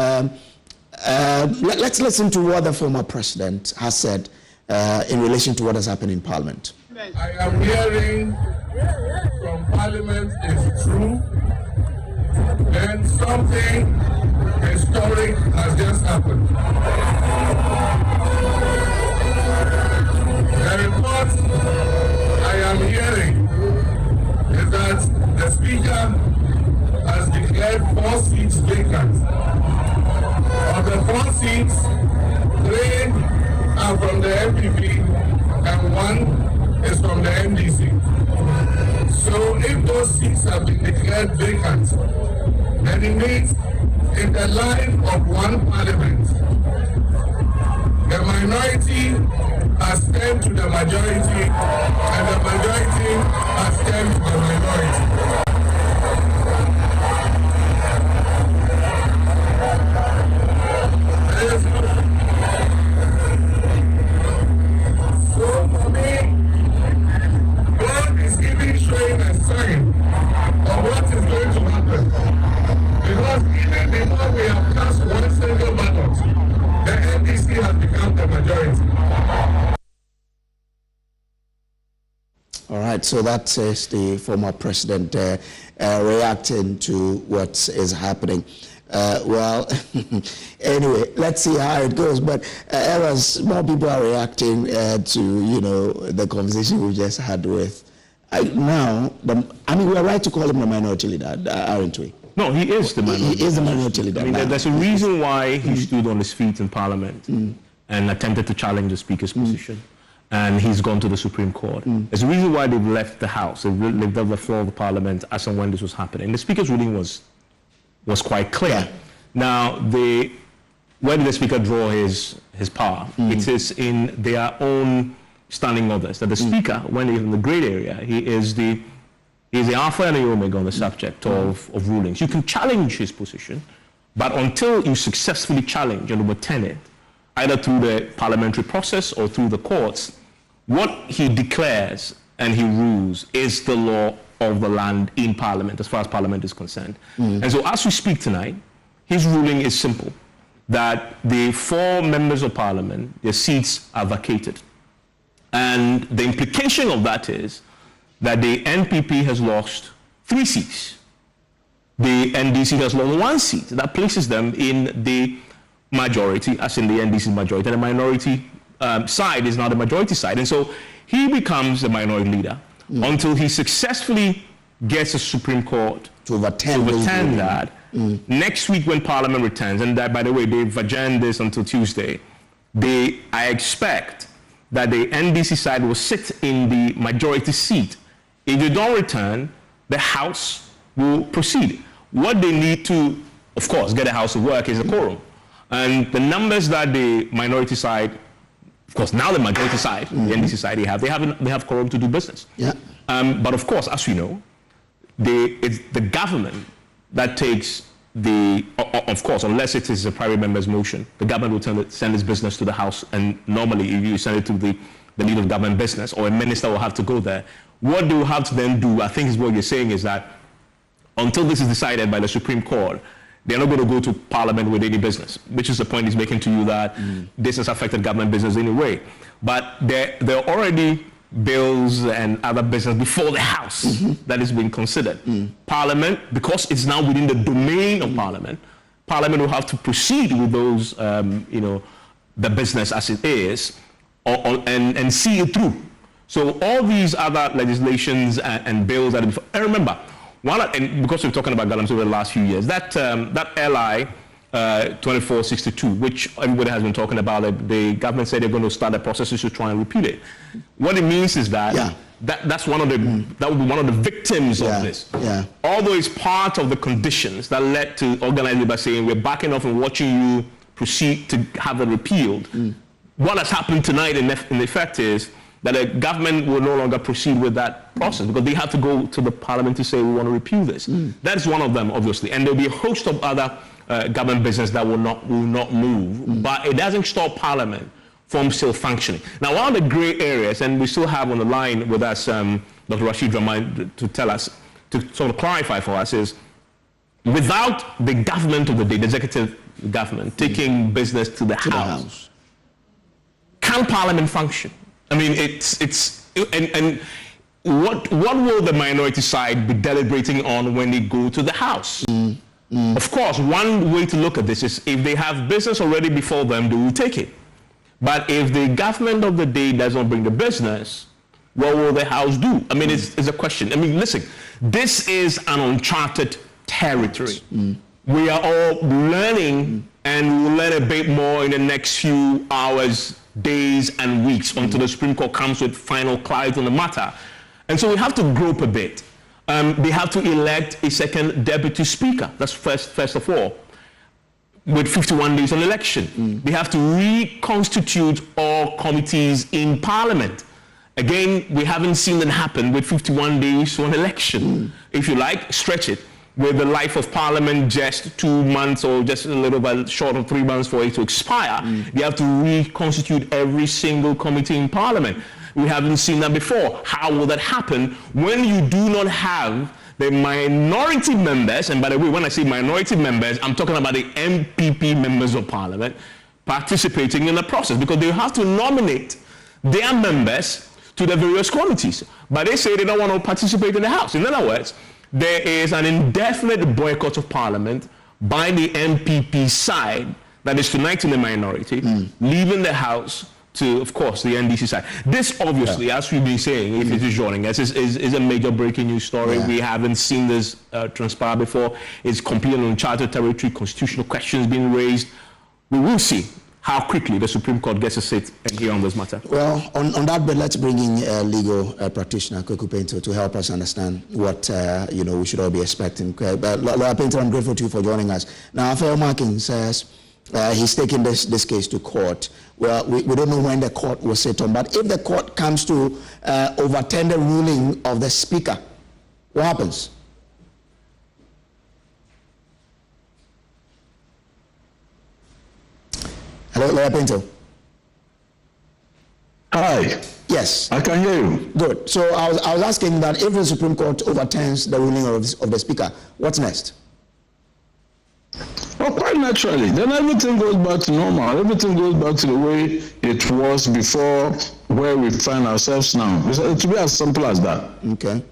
let's listen to what the former president has said in relation to what has happened in Parliament. I am hearing from Parliament is true, then something historic has just happened. The report I am hearing is that the Speaker has declared 4 seats vacant. Of the 4 seats, 3 are from the MPP and 1 is from the MDC. So if those seats have been declared vacant, then it means in the line of one parliament, the minority has turned to the majority and the majority has turned to the minority. So for me, God is showing a sign of what is going to happen. Because even before we have cast one single ballot, the NDC has become the majority. All right, so that is the former president reacting to what is happening. Well, anyway, let's see how it goes. But as more people are reacting to, the conversation we just had with. Now, we are right to call him the minority leader, aren't we? No, he is the minority leader. He is the minority leader. I mean, there's a reason why he stood on his feet in Parliament and attempted to challenge the Speaker's position. And he's gone to the Supreme Court. There's a reason why they've left the House. They've left the floor of the Parliament as and when this was happening. The Speaker's ruling was quite clear. Yeah. Now, where did the Speaker draw his power? It is in their own standing orders that the Speaker, when he's in the grey area, he is the alpha and the omega on the subject of rulings. You can challenge his position, but until you successfully challenge and overturn it, either through the parliamentary process or through the courts, what he declares and he rules is the law of the land in Parliament, as far as Parliament is concerned. And so as we speak tonight, his ruling is simple. that the 4 members of parliament, their seats are vacated. And the implication of that is that the NPP has lost 3 seats. The NDC has lost 1 seat. That places them in the majority, as in the NDC majority, and the minority side is now the majority side. And so he becomes the minority leader until he successfully gets the Supreme Court to overturn that. Next week when Parliament returns, and that, by the way, they've adjourned this until Tuesday, I expect that the NDC side will sit in the majority seat. If they don't return, the House will proceed. What they need to, of course, get the House to work is a quorum. And the numbers that the minority side, of course, now the majority side, the NDC side, they have quorum to do business. Yeah. But of course, as we know, it's the government that takes of course, unless it is a private member's motion, the government will send its business to the House, and normally if you send it to the leader of government business, or a minister will have to go there. What they will have to then do, I think is what you're saying, is that until this is decided by the Supreme Court, they're not going to go to Parliament with any business, which is the point he's making to you, that this has affected government business anyway. But there are already bills and other business before the House that is being considered. Parliament, because it's now within the domain of Parliament, Parliament will have to proceed with those, the business as it is, and see it through. So all these other legislations and bills that, and remember, and because we're talking about governance over the last few years, that LI 2462, which everybody has been talking about, the government said they're going to start the processes to try and repeal it. What it means is that that's one of the that would be one of the victims of this. Although it's part of the conditions that led to organized labor saying we're backing off and watching you proceed to have it repealed. What has happened tonight in effect is that the government will no longer proceed with that process because they have to go to the Parliament to say we want to repeal this. That is one of them, obviously, and there'll be a host of other government business that will not move, but it doesn't stop Parliament from still functioning. Now, one of the grey areas, and we still have on the line with us Dr. Rashid Rahman to tell us, to sort of clarify for us, is without the government of the day, the executive government, taking business to the House, can Parliament function? I mean, and what will the minority side be deliberating on when they go to the House? Of course, one way to look at this is if they have business already before them, they will take it. But if the government of the day doesn't bring the business, what will the House do? I mean, it's a question. I mean, listen, this is an uncharted territory. We are all learning, and we'll learn a bit more in the next few hours, days, and weeks until the Supreme Court comes with final clarity on the matter. And so we have to grope a bit. They have to elect a second deputy speaker. That's first of all, with 51 days on election. They have to reconstitute all committees in Parliament. Again, we haven't seen that happen with 51 days on election. If you like, stretch it. With the life of Parliament just 2 months or just a little bit short of 3 months for it to expire, they have to reconstitute every single committee in Parliament. We haven't seen that before. How will that happen when you do not have the minority members, and by the way, when I say minority members, I'm talking about the MPP members of Parliament participating in the process, because they have to nominate their members to the various committees. But they say they don't want to participate in the House. In other words, there is an indefinite boycott of Parliament by the MPP side that is tonight in the minority, leaving the House to, of course, the NDC side. This, obviously, as we've been saying, if it is joining us, is a major breaking news story. We haven't seen this transpire before. It's completely uncharted territory, constitutional questions being raised. We will see how quickly the Supreme Court gets a sit and hear on this matter. Well, on that bit, let's bring in a legal practitioner, Kweku Painter, to help us understand what we should all be expecting. But Lawyer Painter, I'm grateful to you for joining us. Now, Fair Marking says he's taking this case to court. Well, we don't know when the court will sit on, but if the court comes to overturn the ruling of the Speaker, what happens? Hello, Lawyer Pinto. Hi. Yes. I can hear you. Good. So I was asking that if the Supreme Court overturns the ruling of the Speaker, what's next? Oh, quite naturally. Then everything goes back to normal. Everything goes back to the way it was before, where we find ourselves now. It will be as simple as that. Okay.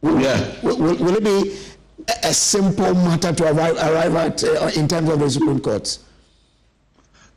Yeah. Will it be a simple matter to arrive at in terms of the Supreme Court?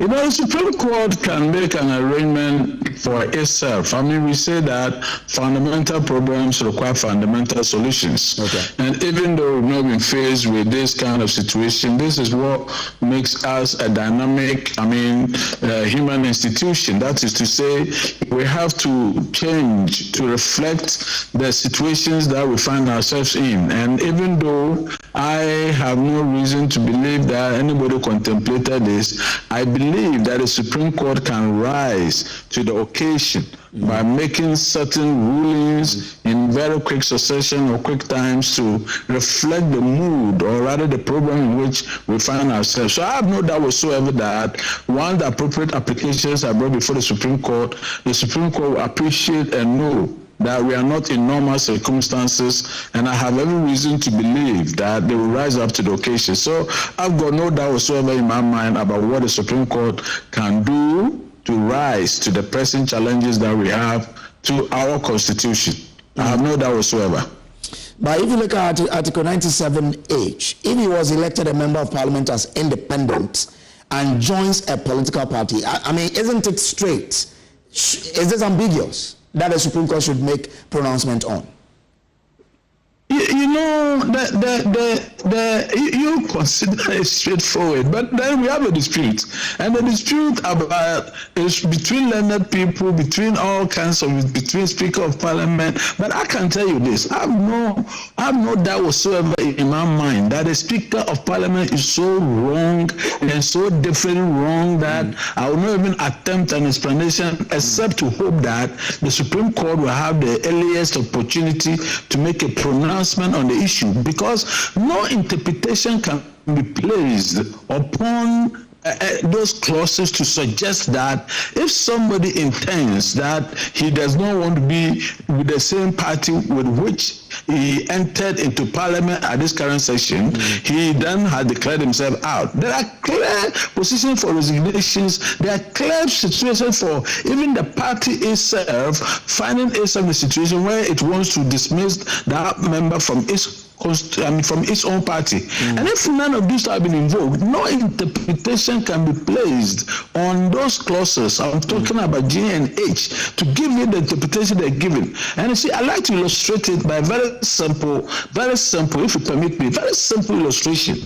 You know, the Supreme Court can make an arrangement for itself. I mean, we say that fundamental problems require fundamental solutions. Okay. And even though we've not been faced with this kind of situation, this is what makes us a dynamic, human institution. That is to say, we have to change to reflect the situations that we find ourselves in. And even though I have no reason to believe that anybody contemplated this, I believe that the Supreme Court can rise to the occasion by making certain rulings in very quick succession or quick times to reflect the mood, or rather the problem in which we find ourselves. So I have no doubt whatsoever that once the appropriate applications are brought before the Supreme Court will appreciate and know that we are not in normal circumstances, and I have every reason to believe that they will rise up to the occasion. So I've got no doubt whatsoever in my mind about what the Supreme Court can do to rise to the pressing challenges that we have to our Constitution. I have no doubt whatsoever. But if you look at Article 97H, if he was elected a member of Parliament as independent and joins a political party, isn't it straight? Is this ambiguous that the Supreme Court should make pronouncement on? You know, you consider it straightforward, but then we have a dispute, and the dispute is between learned people, between between Speaker of Parliament. But I can tell you this: I have no doubt whatsoever in my mind that the Speaker of Parliament is so wrong and so definitely wrong that I will not even attempt an explanation, except to hope that the Supreme Court will have the earliest opportunity to make a pronouncement on the issue, because no interpretation can be placed upon those clauses to suggest that if somebody intends that he does not want to be with the same party with which he entered into Parliament at this current session, he then has declared himself out. There are clear positions for resignations. There are clear situations for even the party itself finding itself in a situation where it wants to dismiss that member from its own party. And if none of these have been invoked, no interpretation can be placed on those clauses. I'm talking about G and H to give you the interpretation they're given. And you see, I like to illustrate it by a very simple, if you permit me, very simple illustration.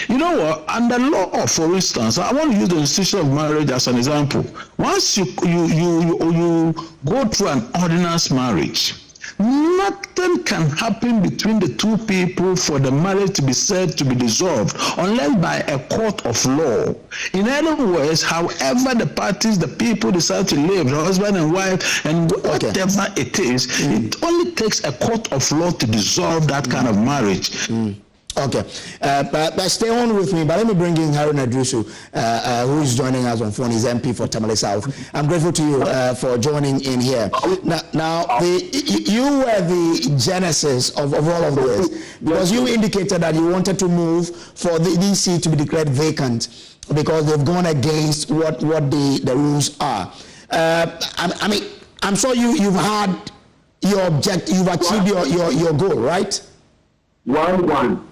You know what? Under law, for instance, I want to use the institution of marriage as an example. Once you go through an ordinance marriage, nothing can happen between the two people for the marriage to be said to be dissolved unless by a court of law. In other words, however the parties, the people decide to live, the husband and wife, and whatever it is, it only takes a court of law to dissolve that kind of marriage. Okay, but stay on with me. But let me bring in Harun Adrusu, who is joining us on phone. He's MP for Tamale South. I'm grateful to you for joining in here. Now, you were the genesis of all of this, because you indicated that you wanted to move for the DC to be declared vacant because they've gone against what the rules are. I'm sure you've had your objective, you've achieved your goal, right? 1-1.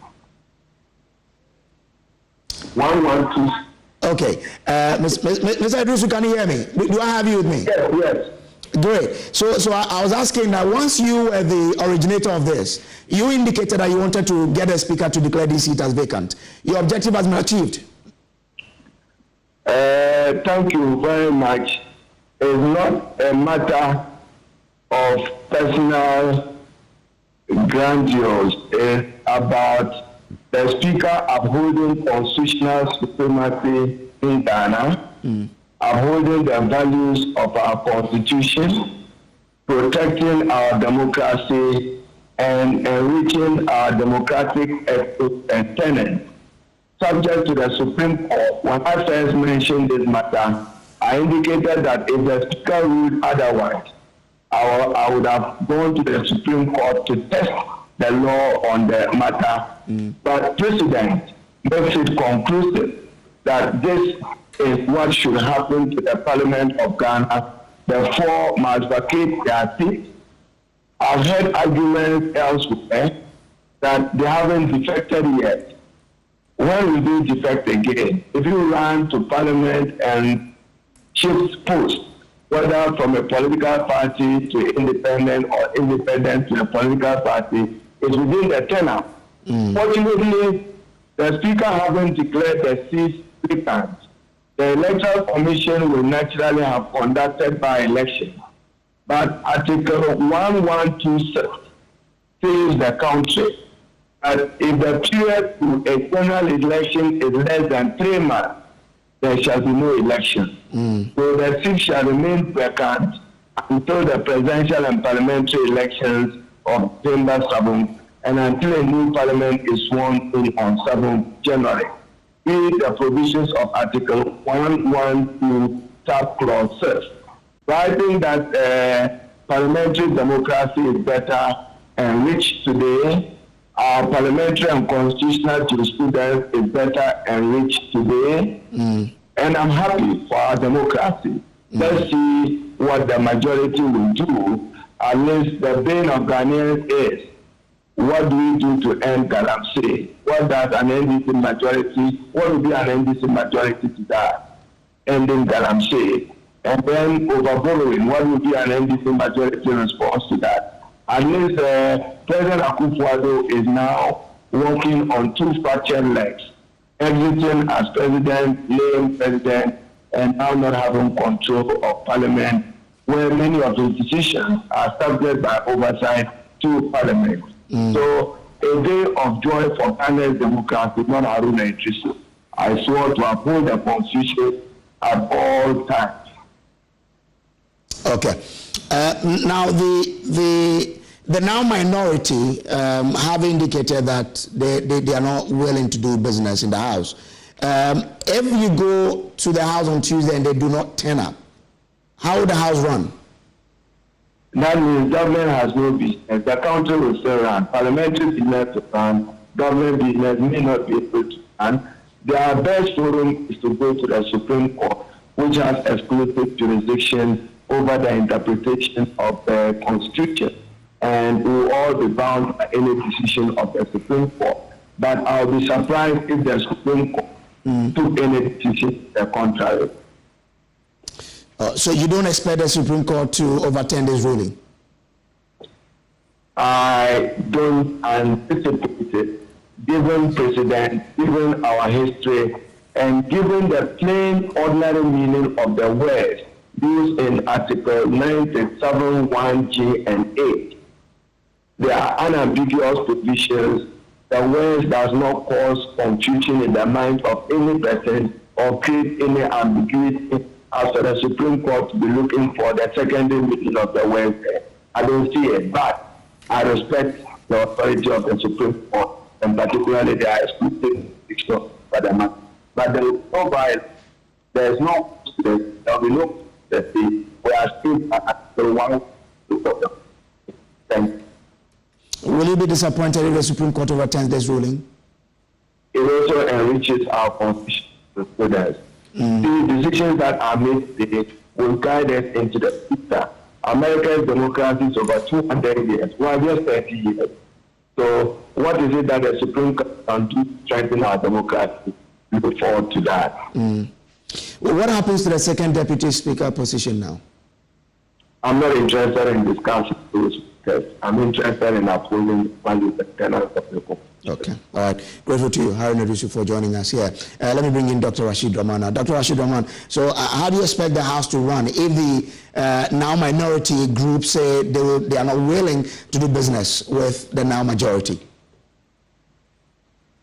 1-1-2. Okay. Mr. Adrusu, can you hear me? Do I have you with me? Yes. Great. So I was asking that once you were the originator of this, you indicated that you wanted to get a speaker to declare this seat as vacant. Your objective has been achieved. Thank you very much. It's not a matter of personal grandiose. It's about the speaker upholding constitutional supremacy in Ghana, upholding the values of our constitution, protecting our democracy, and enriching our democratic ethics and tenets. Subject to the Supreme Court, when I first mentioned this matter, I indicated that if the speaker ruled otherwise, I would have gone to the Supreme Court to test the law on the matter. But Precedent makes it conclusive that this is what should happen to the Parliament of Ghana. The four must vacate their seats. I've heard arguments elsewhere that they haven't defected yet. When will they defect again? If you run to Parliament and shift posts, whether from a political party to independent or independent to a political party, is within the tenure. Fortunately, the Speaker hasn't declared the seats vacant. The Electoral Commission will naturally have conducted by-election. But Article 1126 says the country that if the period to a general election is less than 3 months, there shall be no election. So the seat shall remain vacant until the presidential and parliamentary elections of December 7th and until a new parliament is sworn in on 7th January. Read the provisions of Article 112 subclause 6. So I think that parliamentary democracy is better enriched today. Our parliamentary and constitutional jurisprudence is better enriched today. And I'm happy for our democracy. Let's see what the majority will do. At least the bane of Ghanaians is, what do we do to end galamsey? What does an NDC majority, what would be an NDC majority to that? Ending galamsey. And then overborrowing, what would be an NDC majority response to that? At least President Akufo-Addo is now walking on two fractured legs, exiting as president, named president, and now not having control of parliament, where many of his decisions are subject by oversight to parliament. So a day of joy for Ghana's democracy, not Haruna Idrisu. I swore to uphold the constitution at all times. Okay. Now the now minority have indicated that they are not willing to do business in the House. If you go to the House on Tuesday and they do not turn up, how will the House run? That means government has no business. The country will still run. Parliamentary business to run. Government business may not be able to run. Their best forum is to go to the Supreme Court, which has exclusive jurisdiction over the interpretation of the Constitution, and we will all be bound by any decision of the Supreme Court. But I'll be surprised if the Supreme Court took any decision to the contrary. So you don't expect the Supreme Court to overturn this ruling? I don't anticipate it, given precedent, given our history, and given the plain, ordinary meaning of the words used in Article 97, 1G and 8. There are unambiguous provisions. The words does not cause confusion in the mind of any person or create any ambiguity as for the Supreme Court to be looking for the secondary meaning of the words. I don't see it, but I respect the authority of the Supreme Court, and particularly their exclusive jurisdiction for the matter. But there is no violence. There is no, there will be no, we are still at the one. Thank you. Will you be disappointed if the Supreme Court overturns this ruling? It also enriches our constitution students. The decisions that are made today will guide us into the future. America's democracy is over 200 years. We are just 30 years. So what is it that the Supreme Court can do to strengthen our democracy? We look forward to that. Well, what happens to the second deputy speaker position now? I'm not interested in discussing those because I'm interested in upholding the values and tenets of the Constitution. Okay, all right. Grateful to you, Haruna Idrisu, for joining us here. Let me bring in Dr. Rashid Rahman now. Dr. Rashid Rahman, so how do you expect the House to run if the now minority groups say they are not willing to do business with the now majority?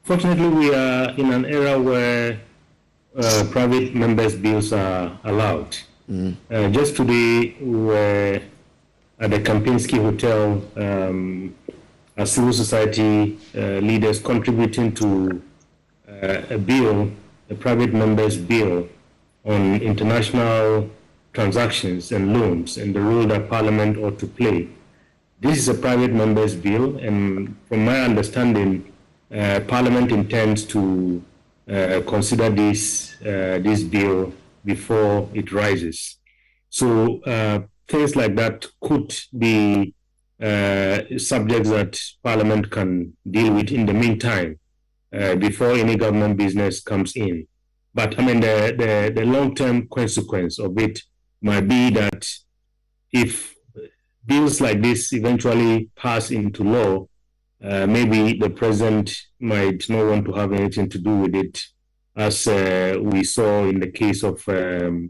Fortunately, we are in an era where private members' bills are allowed. Just today, we were at the Kempinski Hotel, as civil society leaders contributing to a bill, a private members' bill on international transactions and loans and the role that Parliament ought to play. This is a private members' bill, and from my understanding, Parliament intends to consider this bill before it rises. So things like that could be subjects that Parliament can deal with in the meantime before any government business comes in. But I mean, the long-term consequence of it might be that if bills like this eventually pass into law, maybe the president might not want to have anything to do with it, as we saw in the case of the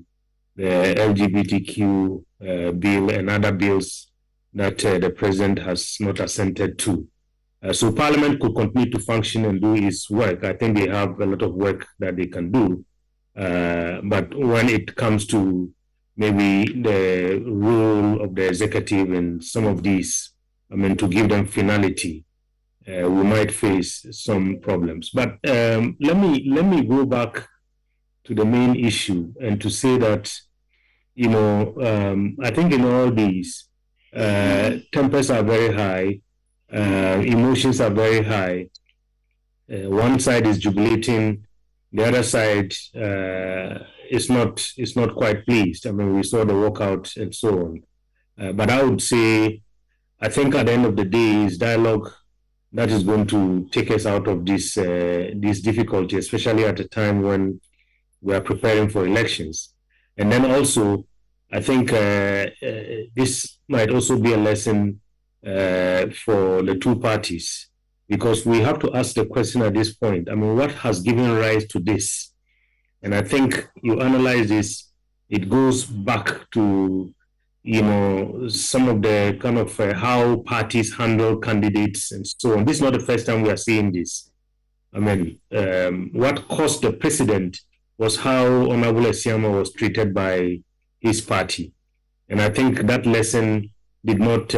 LGBTQ bill and other bills that the president has not assented to. So Parliament could continue to function and do its work. I think they have a lot of work that they can do. But when it comes to maybe the role of the executive in some of these, I mean, to give them finality, we might face some problems. But let me go back to the main issue and to say that, you know, I think in all these, tempers are very high, emotions are very high. One side is jubilating, the other side is not quite pleased. I mean, we saw the walkout and so on. But I would say, I think at the end of the day, is dialogue that is going to take us out of this difficulty, especially at a time when we are preparing for elections. And then also, I think this might also be a lesson for the two parties, because we have to ask the question at this point. I mean, what has given rise to this? And I think you analyze this, it goes back to, you know, some of the kind of how parties handle candidates and so on. This is not the first time we are seeing this. I mean, what caused the precedent was how Honorable Esiama was treated by his party. And I think that lesson did not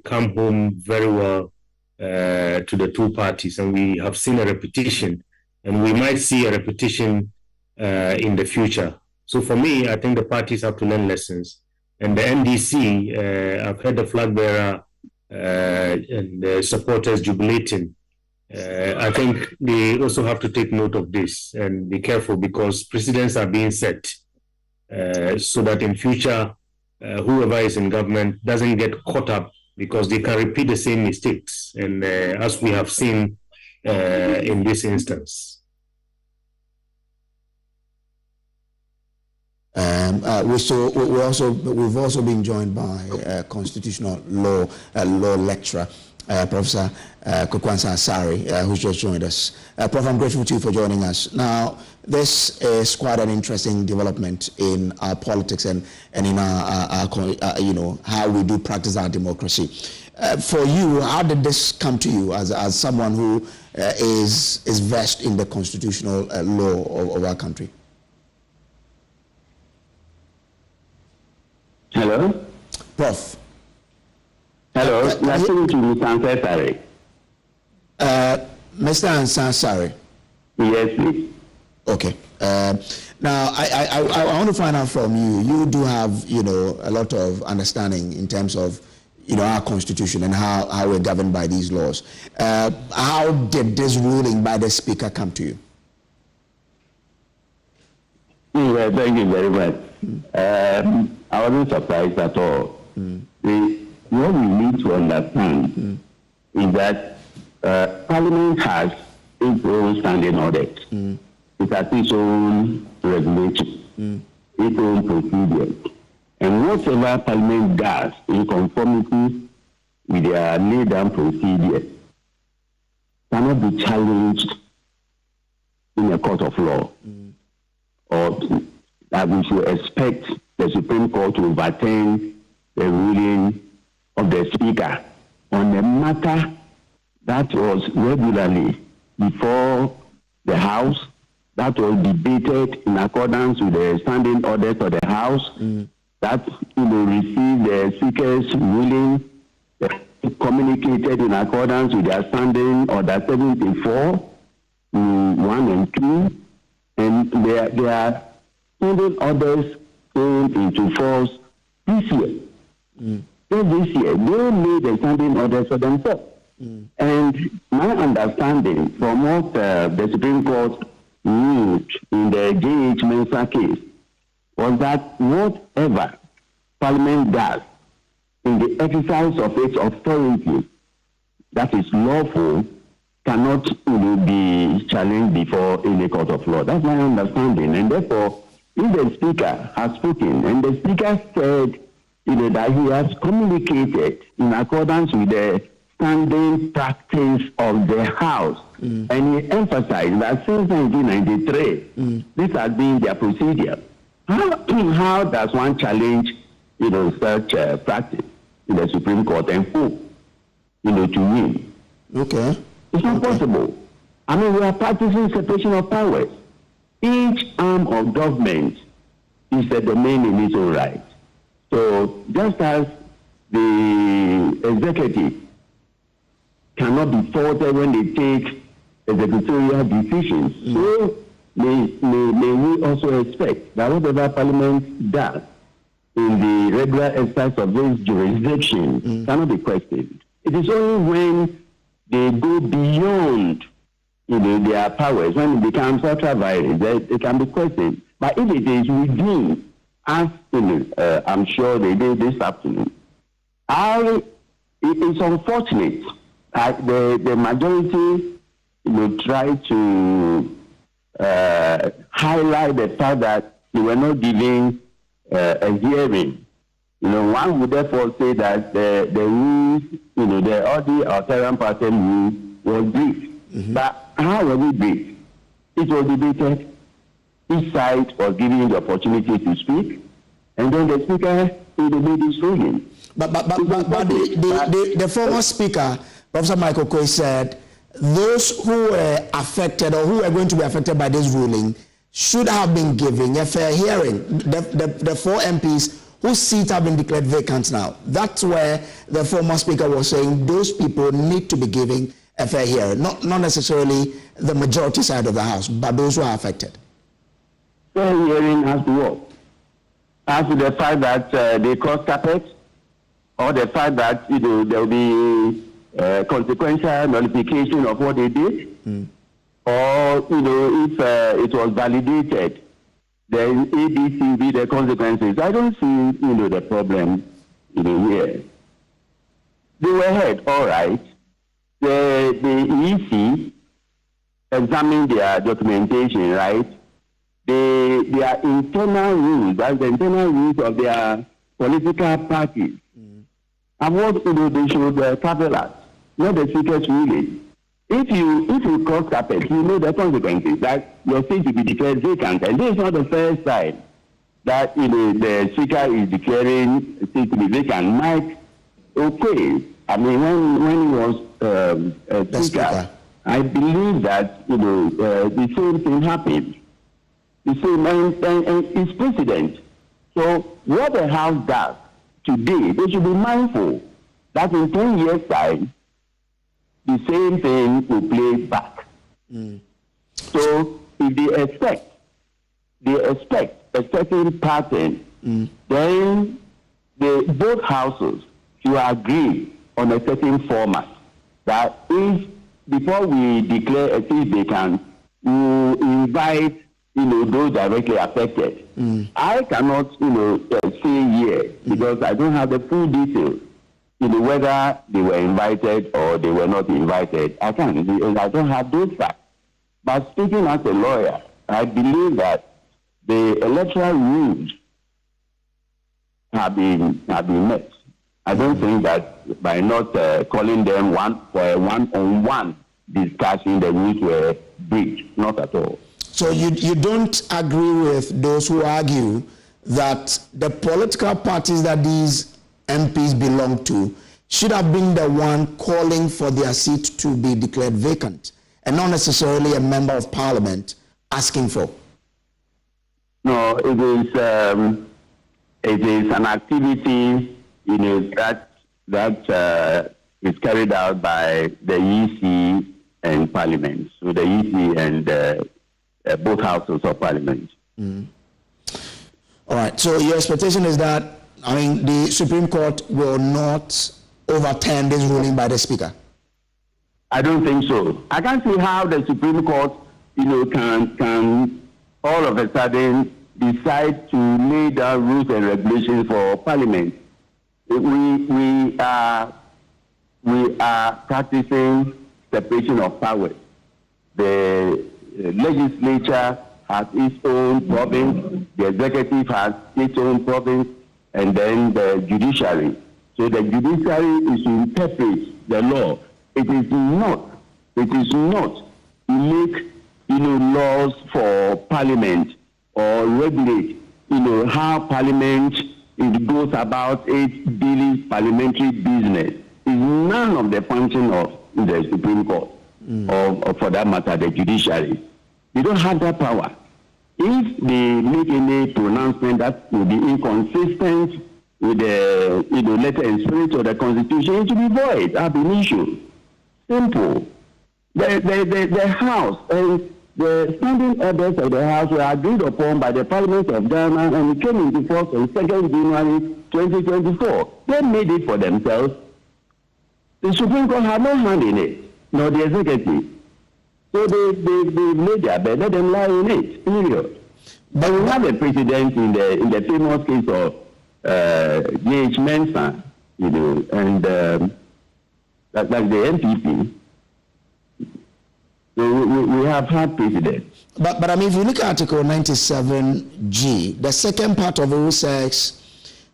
come home very well to the two parties. And we have seen a repetition, and we might see a repetition in the future. So for me, I think the parties have to learn lessons. And the NDC, I've heard the flag bearer and the supporters jubilating. I think they also have to take note of this and be careful, because precedents are being set so that in future, whoever is in government doesn't get caught up, because they can repeat the same mistakes, and as we have seen in this instance. We've also been joined by constitutional law lecturer, Professor Kukwansa Asare, who's just joined us. Prof, I'm grateful to you for joining us. Now, this is quite an interesting development in our politics and in our you know, how we do practice our democracy. For you, how did this come to you as someone who is versed in the constitutional law of our country? Hello? Prof. Hello, listening to Mr. Ansari. Mr. Ansari. Yes, please. Okay. Now, I want to find out from you. You do have, you know, a lot of understanding in terms of, you know, our constitution and how we're governed by these laws. How did this ruling by the Speaker come to you? Well, thank you very much. I wasn't surprised at all. What we need to understand is that Parliament has its own standing audit. It has its own regulation, its own procedures. And whatever Parliament does in conformity with their laid down procedures cannot be challenged in a court of law. Or that we should expect the Supreme Court to overturn the ruling of the Speaker on a matter that was regularly before the House, that was debated in accordance with the standing orders of the House, that received the Speaker's ruling, communicated in accordance with their standing order 74, 1 and 2, and their standing orders came into force this year. This year, they made the standing orders for themselves. And my understanding from what the Supreme Court ruled in the J.H. Mensah case was that whatever Parliament does in the exercise of its authority that is lawful cannot be challenged before any court of law. That's my understanding. And therefore, if the Speaker has spoken and the Speaker said that he has communicated in accordance with the standing practice of the House, and he emphasized that since 1993, this has been their procedure. How does one challenge such practice in the Supreme Court and hope to win? Okay. It's not possible. I mean, we are practicing separation of powers. Each arm of government is a domain in its own right. So just as the executive cannot be faulted when they take executorial decisions, so may we also expect that whatever Parliament does in the regular exercise of this jurisdiction cannot be questioned. It is only when they go beyond their powers, when it becomes ultra-virus, that it can be questioned. But if it is within, as I'm sure they did this afternoon, it is unfortunate that the majority try to highlight the fact that they were not giving a hearing. One would therefore say that the rules, all the alternative pattern rule was brief. But how were we brief? It was debated. Each side was given the opportunity to speak, and then the Speaker made his ruling. But the former Speaker, Professor Michael Koh, said those who were affected or who are going to be affected by this ruling should have been given a fair hearing. The 4 MPs whose seats have been declared vacant now, that's where the former Speaker was saying those people need to be given a fair hearing. Not necessarily the majority side of the House, but those who are affected. Fair hearing has to work. As to the fact that they cross carpet, or the fact that there will be consequential nullification of what they did, or if it was validated, then ABC will be the consequences. I don't see the problem here. They were heard, all right. The EC examined their documentation, right? Their internal rules, that's the internal rules of their political parties. And what they should travel at, not the Speaker's ruling. If you cross carpet, you know the consequences, that your seat will be declared vacant. And this is not the first time that the Speaker is declaring a seat to be vacant. Mike, okay, I mean, when he was Speaker, I believe that the same thing happened. The same, and it's precedent. So what the House does today, they should be mindful that in 10 years' time, the same thing will play back. So if they expect a certain pattern, then both houses should agree on a certain format. That if before we declare a seat vacant, we invite those directly affected. I cannot say here because I don't have the full details. Whether they were invited or they were not invited, I don't have those facts. But speaking as a lawyer, I believe that the electoral rules have been met. I don't think that by not calling them for a one-on-one discussion, the rules were breached. Not at all. So you don't agree with those who argue that the political parties that these MPs belong to should have been the one calling for their seat to be declared vacant and not necessarily a member of Parliament asking for? No, it is an activity that is carried out by the EC and Parliament. So the EC and both houses of Parliament. All right. So your expectation is that, the Supreme Court will not overturn this ruling by the Speaker? I don't think so. I can't see how the Supreme Court can all of a sudden decide to lay down rules and regulations for Parliament. We are practicing separation of powers. The legislature has its own province, the executive has its own province, and then the judiciary. So the judiciary is to interpret the law. It is not to make laws for Parliament or regulate how Parliament goes about its daily parliamentary business. Is none of the function of the Supreme Court or for that matter the judiciary. They don't have that power. If they make any pronouncement that will be inconsistent with the letter and spirit of the Constitution, it will be void ab initio. Simple. The House and the standing orders of the House were agreed upon by the Parliament of Ghana and came into force on 2nd January 2024. They made it for themselves. The Supreme Court had no hand in it, nor the executive. So they made their bed, let them lie in it, period. But we have a precedent in the famous case of J.H. Mensah, and like the MPP. So we have had precedents. But I mean, if you look at Article 97G, the second part of Rule 6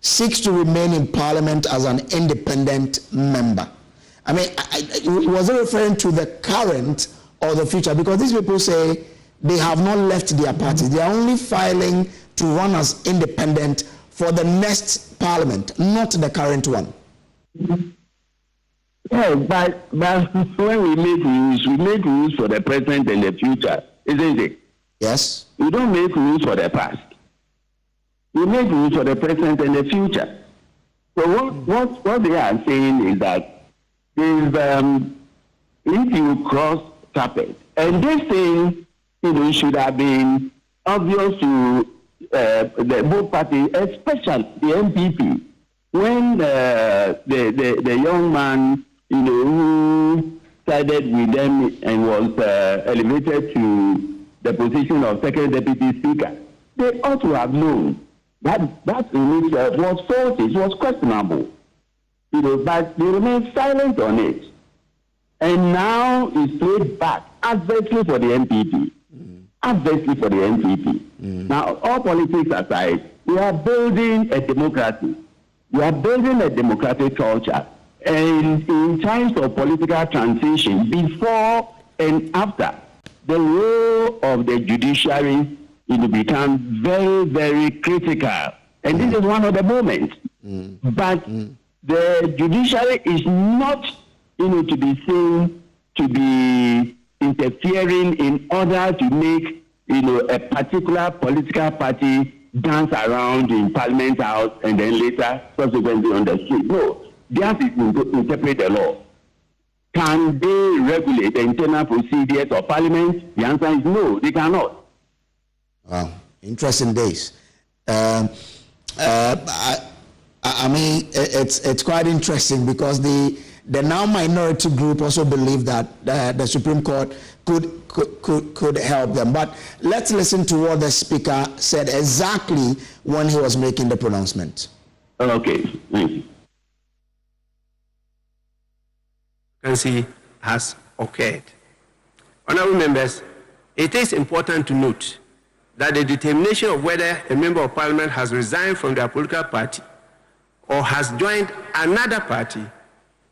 seeks to remain in Parliament as an independent member. I mean, was it referring to the current or the future? Because these people say they have not left their parties. They are only filing to run as independent for the next Parliament, not the current one. Yeah, but when we make rules for the present and the future, isn't it? Yes. We don't make rules for the past. We make rules for the present and the future. So what they are saying is that if you cross carpet, and this thing should have been obvious to the both parties, especially the MPP, when the young man who sided with them and was elevated to the position of second deputy speaker, they ought to have known that in itself was faulty, it was questionable. But they remained silent on it. And now it's played back adversely for the MPP. Adversely for the MPP. Now, all politics aside, we are building a democracy. We are building a democratic culture. And in times of political transition, before and after, the role of the judiciary becomes very, very critical. And this is one of the moments. But the judiciary is not, to be seen to be interfering in order to make, a particular political party dance around in Parliament House and then later subsequently on the street. No, theirs is to interpret the law. Can they regulate the internal procedures of Parliament? The answer is no, they cannot. Wow, interesting days. I mean, it's quite interesting because the now minority group also believe that the Supreme Court could help them. But let's listen to what the Speaker said exactly when he was making the pronouncement. Okay, thank you. Vacancy has occurred. Honourable members, it is important to note that the determination of whether a member of Parliament has resigned from their political party or has joined another party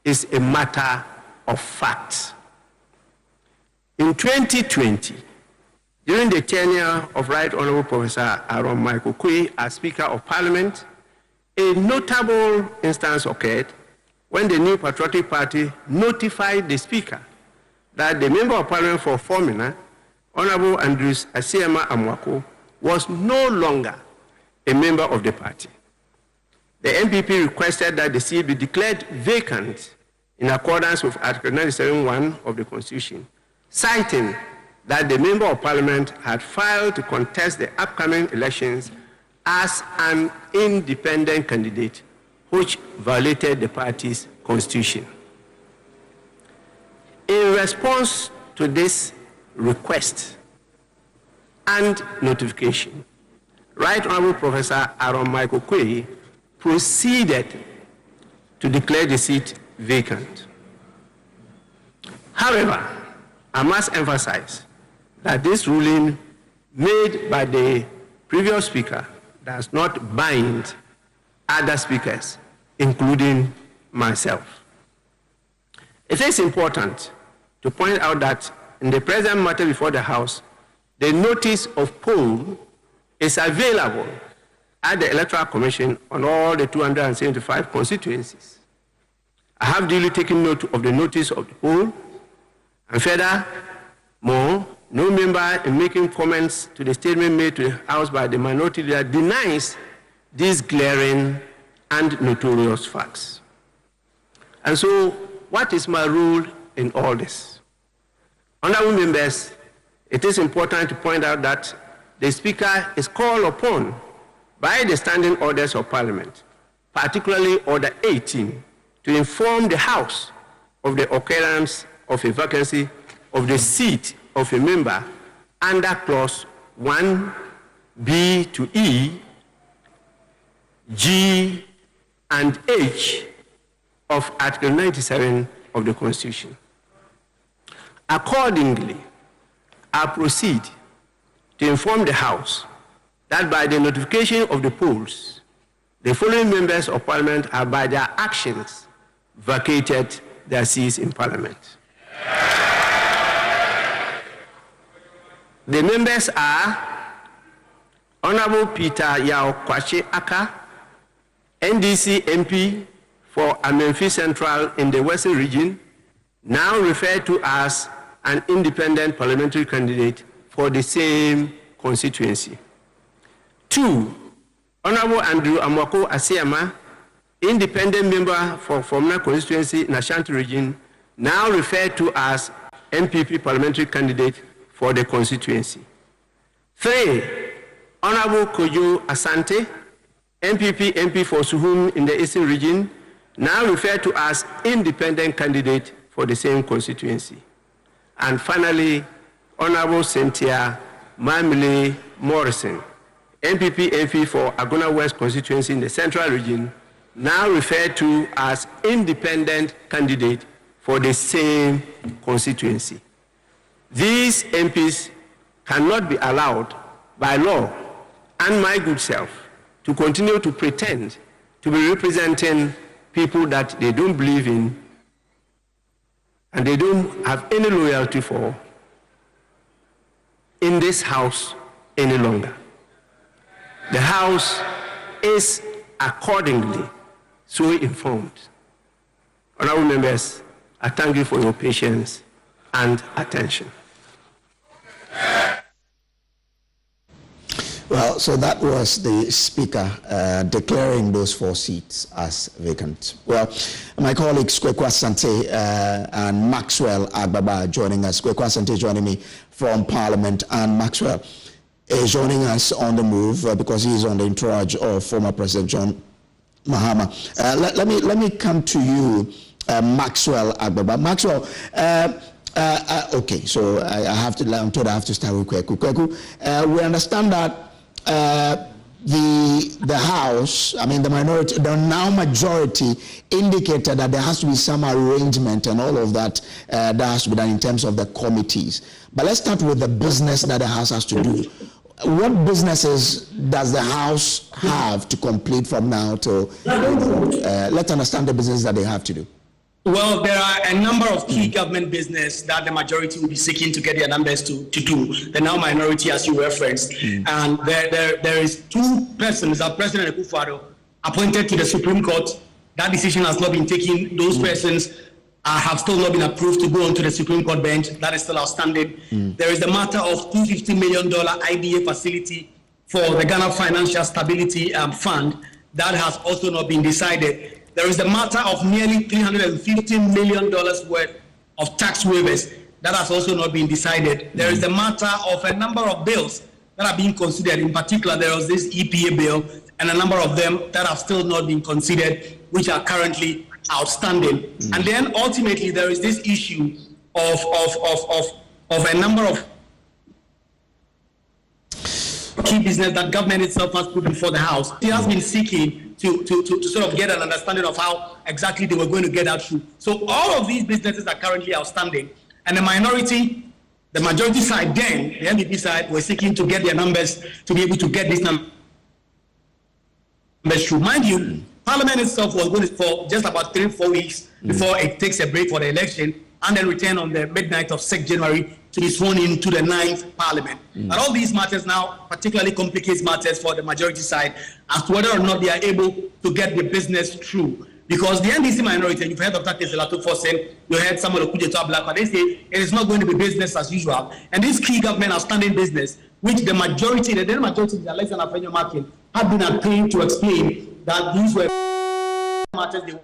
is a matter of fact. In 2020, during the tenure of Right Honourable Professor Aaron Michael Quay as Speaker of Parliament, a notable instance occurred when the New Patriotic Party notified the Speaker that the Member of Parliament for Formina, Honourable Andrews Asiema Amwako, was no longer a member of the party. The MPP requested that the seat be declared vacant in accordance with Article 97(1) of the Constitution, citing that the Member of Parliament had filed to contest the upcoming elections as an independent candidate, which violated the party's constitution. In response to this request, and notification. Right Honorable Professor Aaron Michael Quay proceeded to declare the seat vacant. However, I must emphasize that this ruling made by the previous speaker does not bind other speakers, including myself. It is important to point out that in the present matter before the House, the notice of poll is available at the Electoral Commission on all the 275 constituencies. I have duly taken note of the notice of the poll, and furthermore, no member in making comments to the statement made to the House by the minority leader denies these glaring and notorious facts. And so, what is my role in all this? Honorable members, it is important to point out that the Speaker is called upon by the standing orders of Parliament, particularly Order 18, to inform the House of the occurrence of a vacancy of the seat of a member under Clause 1B to E, G, and H of Article 97 of the Constitution. Accordingly, I proceed to inform the House that by the notification of the polls, the following members of Parliament have by their actions vacated their seats in Parliament. The members are Honorable Peter Yao Kwache Aka, NDC MP for Amenfi Central in the Western Region, now referred to as an independent parliamentary candidate for the same constituency. 2, Honorable Andrew Amwako Asiama, independent member for Fomna constituency in Ashanti region, now referred to as MPP parliamentary candidate for the constituency. 3, Honorable Kojo Asante, MPP MP for Suhum in the Eastern region, now referred to as independent candidate for the same constituency. And finally, Honorable Cynthia Mamile Morrison, MPP MP for Agona West constituency in the Central region, now referred to as independent candidate for the same constituency. These MPs cannot be allowed by law and my good self to continue to pretend to be representing people that they don't believe in and they don't have any loyalty for in this House any longer. The House is accordingly so informed. Honorable members, I thank you for your patience and attention. Well, so that was the Speaker declaring those 4 seats as vacant. Well, my colleagues Kweku Asante and Maxwell Agbaba joining us. Kweku Asante joining me from Parliament, and Maxwell is joining us on the move because he is on the entourage of former President John Mahama. Let me come to you, Maxwell Agbaba. Maxwell, okay, so I'm told I have to start with Kweku. Kweku, we understand that the House, I mean the minority, the now majority indicated that there has to be some arrangement and all of that that has to be done in terms of the committees. But let's start with the business that the House has to do. What businesses does the House have to complete from now to, let's understand the business that they have to do. Well, there are a number of key government business that the majority will be seeking to get their numbers to do. The now minority, as you referenced. And there is 2 persons, that President Akufo-Addo appointed to the Supreme Court. That decision has not been taken. Those persons have still not been approved to go onto the Supreme Court bench. That is still outstanding. There is the matter of $250 million IBA facility for the Ghana Financial Stability Fund. That has also not been decided. There is the matter of nearly $350 million worth of tax waivers. That has also not been decided. There is the matter of a number of bills that are being considered. In particular, there was this EPA bill and a number of them that have still not been considered, which are currently outstanding. And then ultimately, there is this issue of a number of key business that government itself has put before the House. It has been seeking to sort of get an understanding of how exactly they were going to get that through. So all of these businesses are currently outstanding, and the majority side, then the NDP side, were seeking to get their numbers to be able to get these numbers through. Mind you, Parliament itself was going to for just about 3-4 weeks before it takes a break for the election, and then return on the midnight of 6th January to be sworn into the 9th Parliament. And all these matters now particularly complicates matters for the majority side as to whether or not they are able to get the business through. Because the NDC minority, you've heard Dr. Keselato saying, you heard Samuel Okudzeto Ablakwa, they say it is not going to be business as usual. And this key government outstanding business, which the majority, the then majority, the Alexander Afenyo-Markin, have been appealing to explain that these were matters they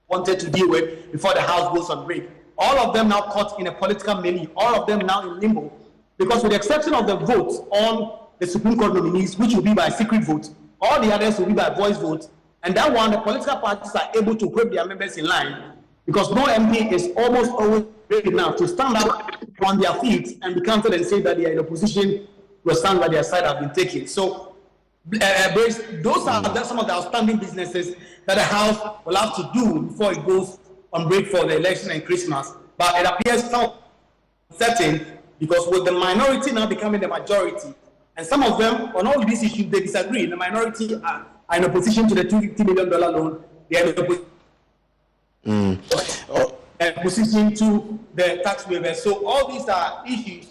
wanted to deal with before the House goes on break. All of them now caught in a political melee, all of them now in limbo, because with the exception of the votes on the Supreme Court nominees, which will be by secret vote, all the others will be by voice vote, and that one, the political parties are able to whip their members in line, because no MP is almost always ready enough to stand up on their feet and be counted and say that they are in a position to stand by their side have been taken. So, those are some of the outstanding businesses that the House will have to do before it goes on break for the election and Christmas. But it appears certain, because with the minority now becoming the majority, and some of them on all these issues they disagree. The minority are in opposition to the $250 million loan. They are in opposition to the tax waiver. So all these are issues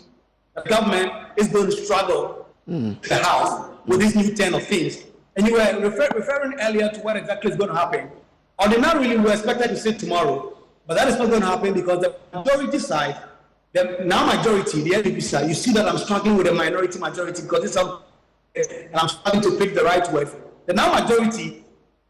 that the government is going to struggle the House with this new turn of things. And you were referring earlier to what exactly is going to happen. Ordinarily, we were expected to sit tomorrow, but that is not going to happen because the majority side, the now majority, the NDP side, you see that I'm struggling with the minority majority because it's and I'm struggling to pick the right word. The now majority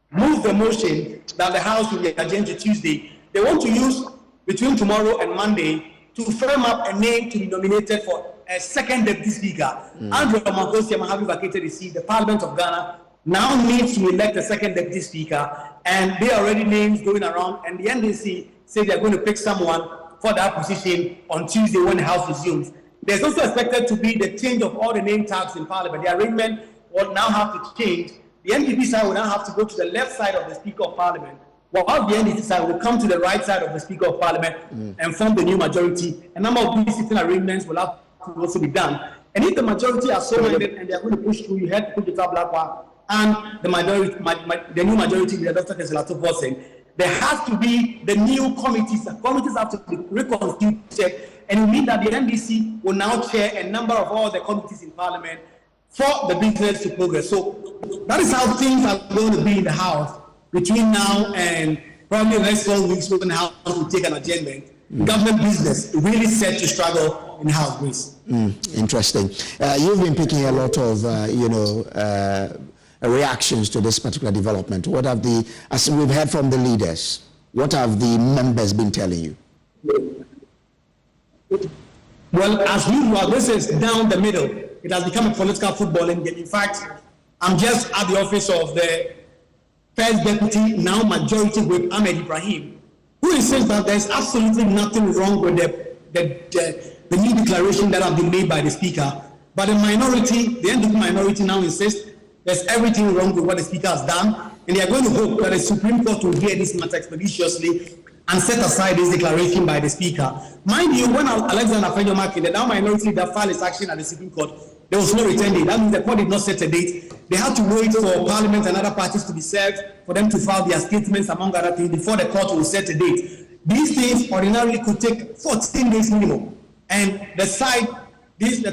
moved the motion that the House will be adjourned to Tuesday. They want to use between tomorrow and Monday to firm up a name to be nominated for a second deputy speaker. Andrew Amankosi having vacated the seat, the Parliament of Ghana now needs to elect a second deputy speaker, and there are already names going around, and the NDC say they're going to pick someone for that position on Tuesday when the House resumes. There's also expected to be the change of all the name tags in Parliament. The arrangement will now have to change. The NDP side will now have to go to the left side of the Speaker of Parliament, while the NDC side will come to the right side of the Speaker of Parliament and form the new majority. A number of these sitting arrangements will have to also be done. And if the majority are so minded and they are going to push through, you had Okudzeto Ablakwa and the minority, the new majority, the Dr. Keselato saying, there has to be the new committees. The committees have to be reconstituted, and it means that the NDC will now chair a number of all the committees in Parliament for the business to progress. So that is how things are going to be in the House between now and probably the next 12 weeks when the House will take an adjournment. Government business really set to struggle in the House, please. Interesting. You've been picking a lot of, reactions to this particular development. What have as we've heard from the leaders, what have the members been telling you? Well, as usual, this is down the middle. It has become a political footballing game. In fact, I'm just at the office of the first deputy, now majority whip, Ahmed Ibrahim, who insists that there is absolutely nothing wrong with the new declaration that have been made by the speaker. But the minority, the NDP minority now insists there's everything wrong with what the speaker has done, and they are going to hope that the Supreme Court will hear this matter expeditiously and set aside this declaration by the speaker. Mind you, when Alexander Afenyo-Markin, the now minority that filed its action at the Supreme Court, there was no return date. That means the court did not set a date. They had to wait for Parliament and other parties to be served for them to file their statements, among other things, before the court will set a date. These things ordinarily could take 14 days minimum. And the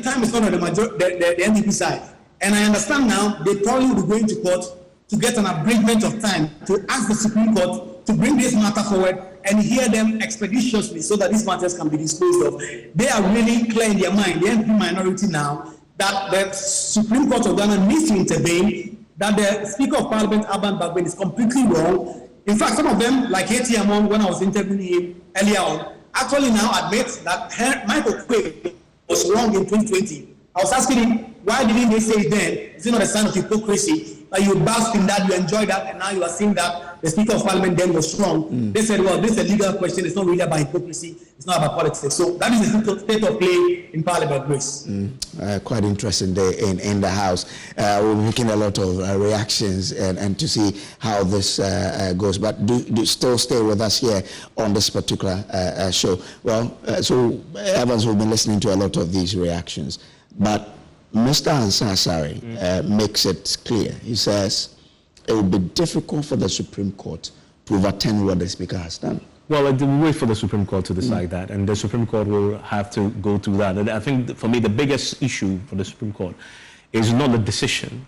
time is not on the NDP side. And I understand now they probably will be going to court to get an abridgment of time to ask the Supreme Court to bring this matter forward and hear them expeditiously so that these matters can be disposed of. They are really clear in their mind, the NDP minority now, that the Supreme Court of Ghana needs to intervene, that the Speaker of Parliament, Alban Bagbin, is completely wrong. In fact, some of them, like A.T. Amon, when I was interviewing him earlier on, actually now admit that Michael Quay was wrong in 2020. I was asking him, why didn't they say then? Is it not a sign of hypocrisy that you basked in that, you enjoyed that, and now you are seeing that the Speaker of Parliament then was strong. They said, well, this is a legal question. It's not really about hypocrisy. It's not about politics. So that is the state of play in Parliament, Grace. Quite interesting day in the House. We're making a lot of reactions and to see how this goes. But do still stay with us here on this particular show. Well, so Evans will be listening to a lot of these reactions. But Mr. Ansari makes it clear. He says it will be difficult for the Supreme Court to overturn what the Speaker has done. Well, it will wait for the Supreme Court to decide that, and the Supreme Court will have to go through that. And I think, for me, the biggest issue for the Supreme Court is not the decision,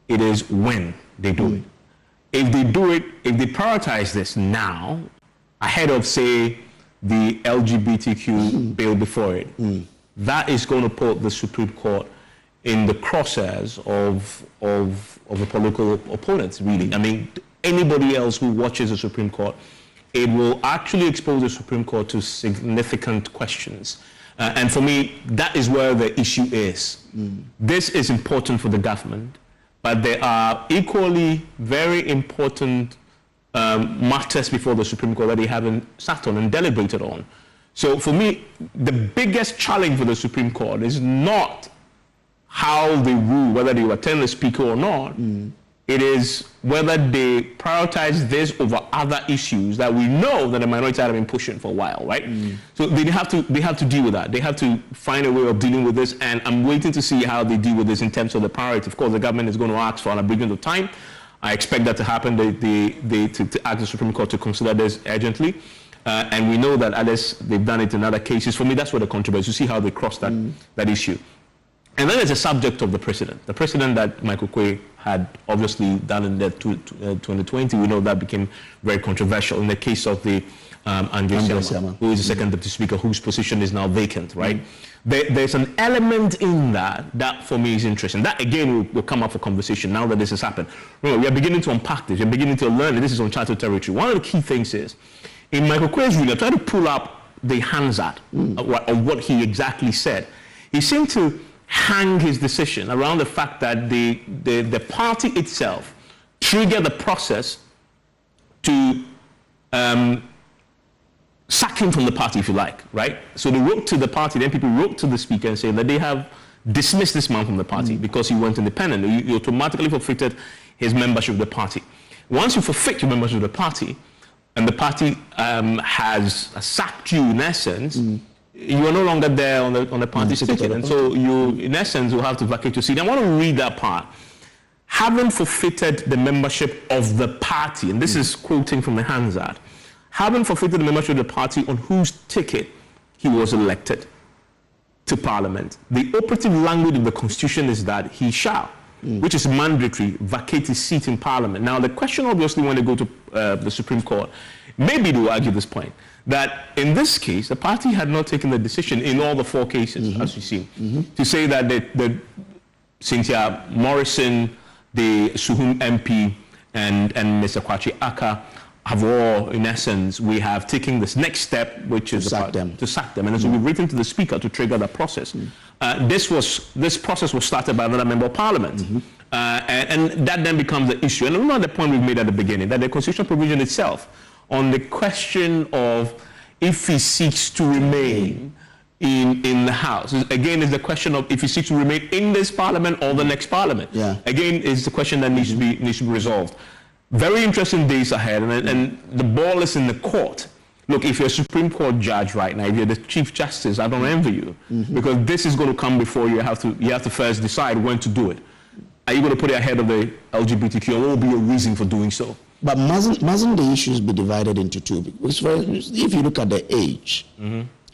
it is when they do it. If they do it, if they prioritize this now, ahead of, say, the LGBTQ bill before it, that is going to put the Supreme Court in the crosshairs of the political opponents, really. I mean, anybody else who watches the Supreme Court, it will actually expose the Supreme Court to significant questions. And for me, that is where the issue is. This is important for the government, but there are equally very important matters before the Supreme Court that they haven't sat on and deliberated on. So for me, the biggest challenge for the Supreme Court is not how they rule, whether they attend the Speaker or not. It is whether they prioritize this over other issues that we know that the minority have been pushing for a while, right? So they have to deal with that. They have to find a way of dealing with this, and I'm waiting to see how they deal with this in terms of the priority. Of course, the government is going to ask for an abridgment of time. I expect that to happen. To ask the Supreme Court to consider this urgently. And we know that others, they've done it in other cases. For me, that's where the controversy, you see how they cross that issue. And then there's a subject of the precedent. The precedent that Michael Quay had obviously done in 2020, we know that became very controversial in the case of the Andre Siama, who is the second deputy speaker, whose position is now vacant, right? There's an element in that for me is interesting. That again will come up for conversation now that this has happened. Remember, we are beginning to unpack this. We're beginning to learn that this is uncharted territory. One of the key things is, in Michael Quay's ruling, I tried to pull up the Hansard of what he exactly said. He seemed to hang his decision around the fact that the party itself triggered the process to sack him from the party, if you like, right? So they wrote to the party, then people wrote to the Speaker and said that they have dismissed this man from the party because he went independent. You automatically forfeited his membership of the party. Once you forfeit your membership of the party, and the party has sacked you in essence, you are no longer there on the party ticket, and so you, in essence, will have to vacate your seat. I want to read that part. Having forfeited the membership of the party, and this is quoting from the Hansard, having forfeited the membership of the party on whose ticket he was elected to Parliament, the operative language of the Constitution is that he shall, which is mandatory, vacate his seat in Parliament. Now, the question, obviously, when they go to the Supreme Court, maybe they will argue this point, that in this case, the party had not taken the decision in all the four cases, as you see, to say that the Cynthia Morrison, the Suhum MP, and Mr. Kwachi Aka have all, in essence, we have taken this next step, which is to sack them. And so we've written to the Speaker to trigger that process. This process was started by another member of Parliament. And that then becomes the issue. And remember the point we've made at the beginning, that the constitutional provision itself, on the question of if he seeks to remain in the House, again, is the question of if he seeks to remain in this Parliament or the next Parliament. Again, is the question that needs to be resolved. Very interesting days ahead, and the ball is in the court. Look, if you're a Supreme Court judge right now, if you're the Chief Justice, I don't envy you, because this is going to come before you. You have to first decide when to do it. Are you going to put it ahead of the LGBTQ, and what will be your reason for doing so? But mustn't the issues be divided into two? Because if you look at the age,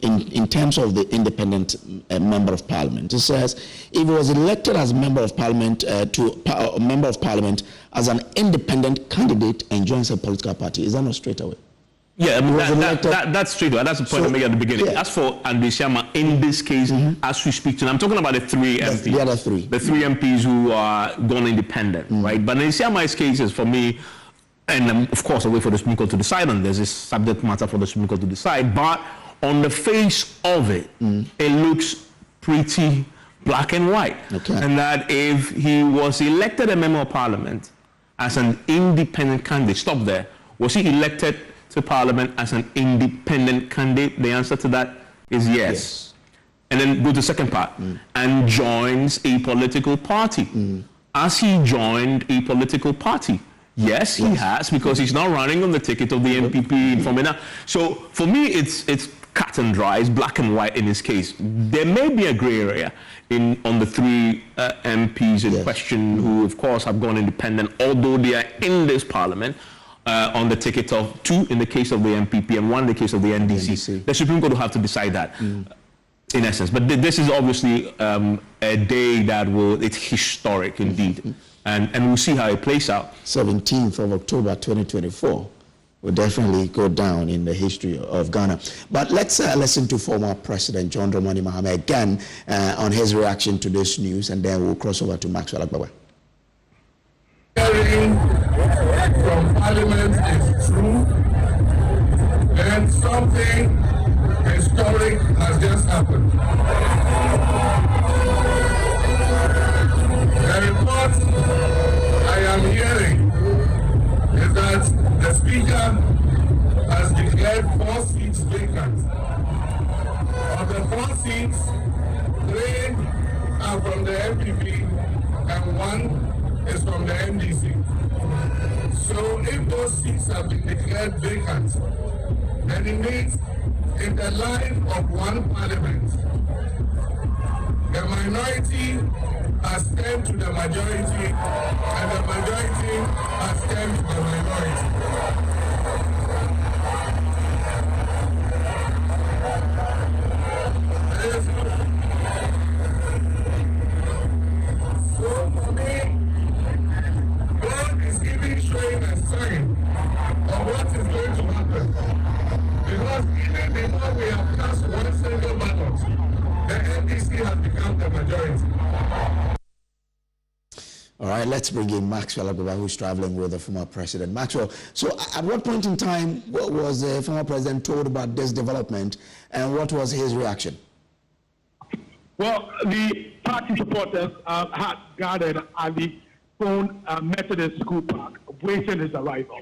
in terms of the independent member of Parliament, it says if he was elected as member of Parliament member of Parliament as an independent candidate and joins a political party, is that not straight away? Yeah, I mean, that's straight away. That's the point I made at the beginning. As for Andre Siama, in this case, as we speak to, I'm talking about the three MPs. The other three. The three MPs who are gone independent, right? But in Siama's case, is for me, and of course, I wait for the Supreme Court to decide on this. It's subject matter for the Supreme Court to decide. But on the face of it, it looks pretty black and white. And that if he was elected a member of Parliament as an independent candidate? Stop there. Was he elected to Parliament as an independent candidate? The answer to that is yes. And then go to the second part. And joins a political party. Has he joined a political party? Yes, he has, because he's now running on the ticket of the NPP in Fomena. So for me, it's cut and dry, it's black and white in his case. There may be a grey area on the three MPs in question who, of course, have gone independent, although they are in this Parliament on the ticket of 2 in the case of the NPP and 1 in the case of the NDC. The Supreme Court will have to decide that. In essence, but this is obviously a day that it's historic indeed, and we'll see how it plays out. 17th of October 2024 will definitely go down in the history of Ghana. But let's listen to former President John Dramani Mahama again on his reaction to this news, and then we'll cross over to Maxwell Agbawa. Hearing from Parliament is true, and something historic has just happened. The report I am hearing is that the Speaker has declared 4 seats vacant. Of the 4 seats, 3 are from the MPP and 1 is from the NDC. So if those seats have been declared vacant, then it means in the line of one Parliament, the minority has turned to the majority, and the majority has turned to the minority. So for me, God is even showing a sign of what is going to happen. Because even before we have cast one single ballot, the NDC has become the majority. All right, let's bring in Maxwell Agbawa, who's traveling with the former president. Maxwell, so at what point in time was the former president told about this development, and what was his reaction? Well, the party supporters had gathered at the Stone Methodist School Park, waiting his arrival.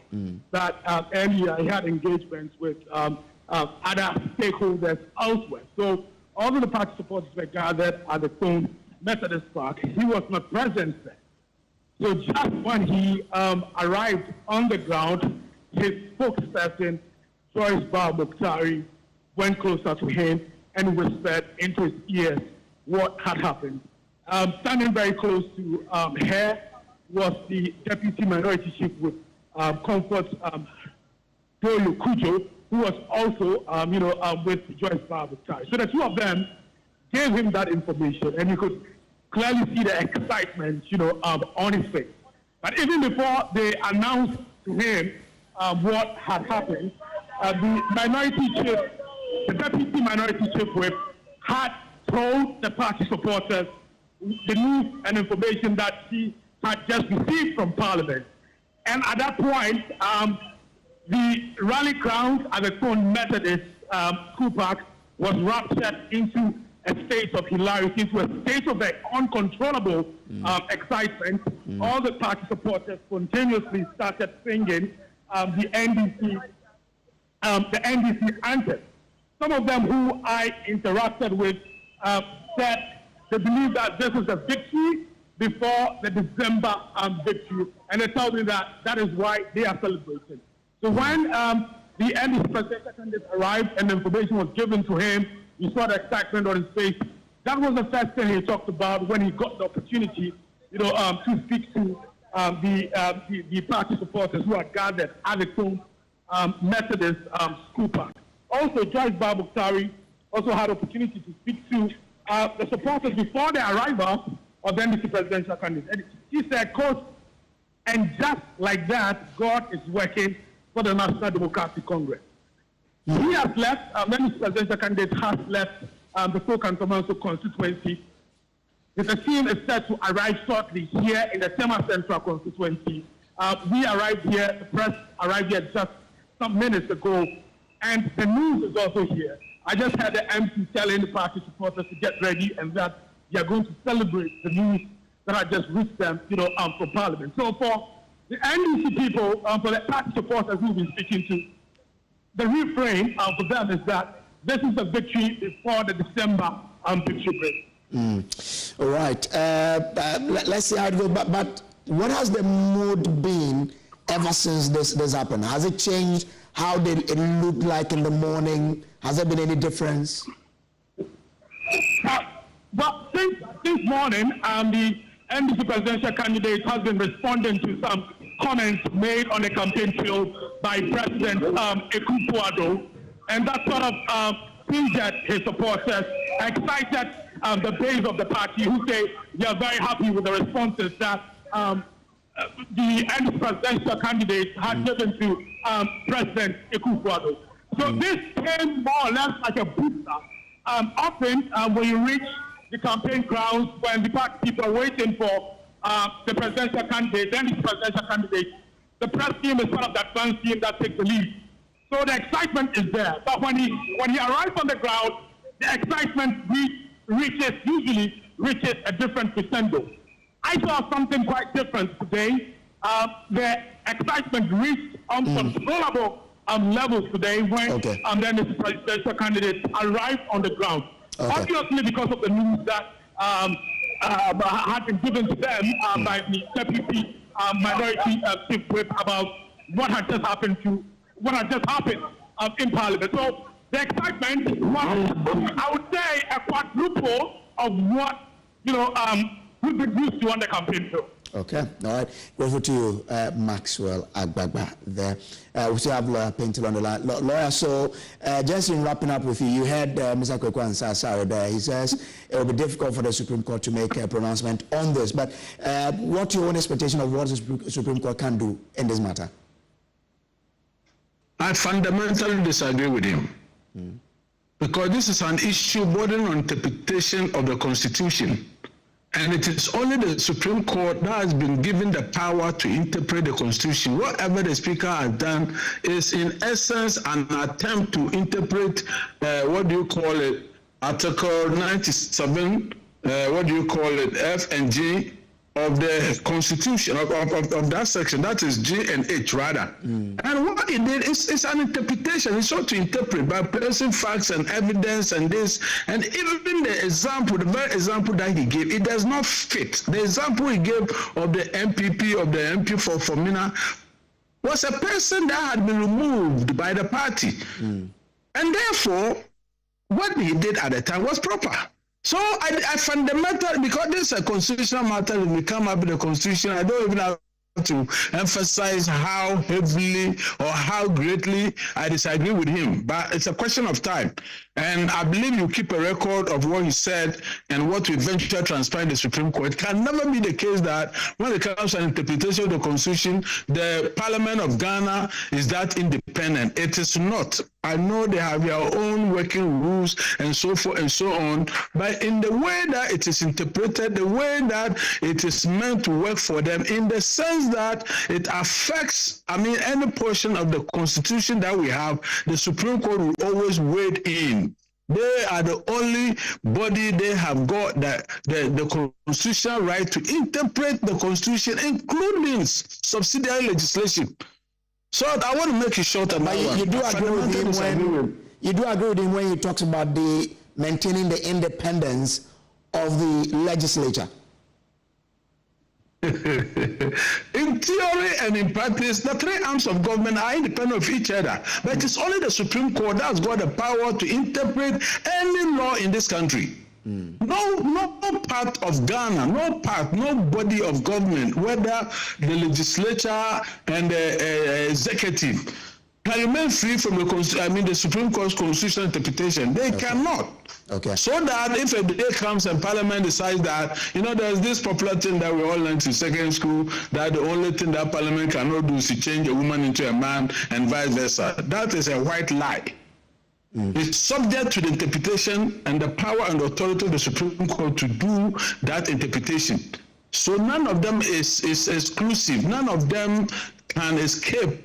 That earlier he had engagements with other stakeholders elsewhere. So all of the party supporters were gathered at the Stone Methodist Park. He was not present there. So just when he arrived on the ground, his spokesperson, Joyce Bar-Mukhtari, went closer to him and whispered into his ears what had happened. Standing very close to her was the Deputy Minority Chief with Comfort Doyo Kujo, who was also, with Joyce Bar-Mukhtari. So the two of them gave him that information, and you could clearly see the excitement, on his face. But even before they announced to him what had happened, the minority chief, the Deputy Minority Chief Whip, had told the party supporters the news and information that he had just received from Parliament. And at that point, the rally ground at the Stone Methodist School Park was raptured into a state of hilarity, into a state of uncontrollable excitement. All the party supporters spontaneously started singing the NDC anthem. Some of them who I interacted with said they believe that this is a victory before the December victory, and they told me that is why they are celebrating. So when the NDC presidential candidate arrived and the information was given to him, you saw the excitement on his face. That was the first thing he talked about when he got the opportunity, to speak to the party supporters who had gathered at the Stone Methodist School Park. Also, Joyce Bar-Mukhtari also had opportunity to speak to the supporters before the arrival of the NDC presidential candidate. She said, "Coach, and just like that, God is working for the National Democratic Congress." He has left, the NDC presidential candidate has left the Folk constituency. The team is set to arrive shortly here in the Tema Central constituency. We arrived here, the press arrived here just some minutes ago, and the news is also here. I just had the MP telling the party supporters to get ready and that they are going to celebrate the news that I just reached them, from Parliament. So for the NDC people, for the party supporters who we've been speaking to, the refrain for them is that this is a victory before the December victory break. All right. Let's see how it goes. But what has the mood been ever since this happened? Has it changed? How did it look like in the morning? Has there been any difference? Well, since morning, the NDC presidential candidate has been responding to some comments made on the campaign trail by President Ekufuado, and that sort of injured his supporters, excited the base of the party, who say they are very happy with the responses that the NDC presidential candidate had given to President Ekufuado. So this came more or less like a booster. Often when you reach the campaign grounds, when the party people are waiting for the presidential candidate, then the presidential candidate, the press team is part of that advance team that takes the lead. So the excitement is there. But when he arrives on the ground, the excitement usually reaches a different crescendo. I saw something quite different today. The excitement reached uncontrollable levels today when then the presidential candidates arrived on the ground. Obviously, because of the news that had been given to them by the deputy minority chief whip about what had just happened in Parliament. So the excitement was, I would say, a quadruple of what we've been used to on the campaign trail. Okay, all right. Over to you, Maxwell Agbagba there. We still have Lawyer Painter on the line. Lawyer, so just in wrapping up with you, you heard Mr. Kwekwa Nsasare there. He says it will be difficult for the Supreme Court to make a pronouncement on this. But what's your own expectation of what the Supreme Court can do in this matter? I fundamentally disagree with him. Because this is an issue bordering on interpretation of the Constitution. And it is only the Supreme Court that has been given the power to interpret the Constitution. Whatever the Speaker has done is in essence an attempt to interpret, Article 97, F and G of the Constitution, of that section, that is G and H rather. And what it did is an interpretation. It's sought to interpret by placing facts and evidence and this, and even the example, the very example that he gave, it does not fit. The example he gave of the MP for Mina was a person that had been removed by the party. And therefore, what he did at the time was proper. So I fundamentally, because this is a constitutional matter, when we come up with the Constitution, I don't even have to emphasize how heavily or how greatly I disagree with him, but it's a question of time. And I believe you keep a record of what he said and what will eventually transpire in the Supreme Court. It can never be the case that when it comes to an interpretation of the Constitution, the Parliament of Ghana is that independent. It is not. I know they have their own working rules and so forth and so on, but in the way that it is interpreted, the way that it is meant to work for them, in the sense that it affects, any portion of the Constitution that we have, the Supreme Court will always wade in. They are the only body they have got the constitutional right to interpret the Constitution, including subsidiary legislation. So I want to make it short about you do agree with him when he talks about maintaining the independence of the legislature. In theory and in practice, the three arms of government are independent of each other. But it's only the Supreme Court that's got the power to interpret any law in this country. No part of Ghana, no body of government, whether the legislature and the executive, can remain free from the Supreme Court's constitutional interpretation. They cannot. So that if a day comes and Parliament decides that, there's this popular thing that we all learned in secondary school, that the only thing that Parliament cannot do is to change a woman into a man and vice versa. That is a white lie. It's subject to the interpretation and the power and authority of the Supreme Court to do that interpretation. So none of them is exclusive. None of them can escape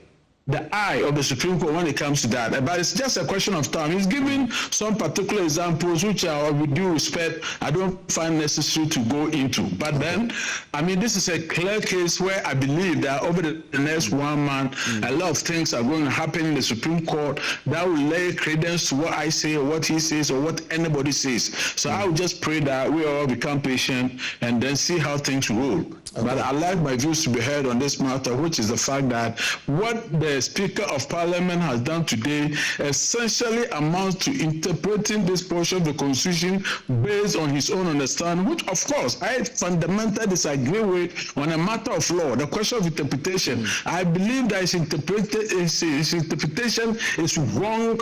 the eye of the Supreme Court when it comes to that. But it's just a question of time. He's giving some particular examples which are, with due respect, I don't find necessary to go into. But then, I mean, this is a clear case where I believe that over the next 1 month, a lot of things are going to happen in the Supreme Court that will lay credence to what I say or what he says or what anybody says. So I would just pray that we all become patient and then see how things roll. Okay. But I'd like my views to be heard on this matter, which is the fact that what the Speaker of Parliament has done today essentially amounts to interpreting this portion of the Constitution based on his own understanding, which, of course, I fundamentally disagree with on a matter of law, the question of interpretation. I believe that his interpretation is wrong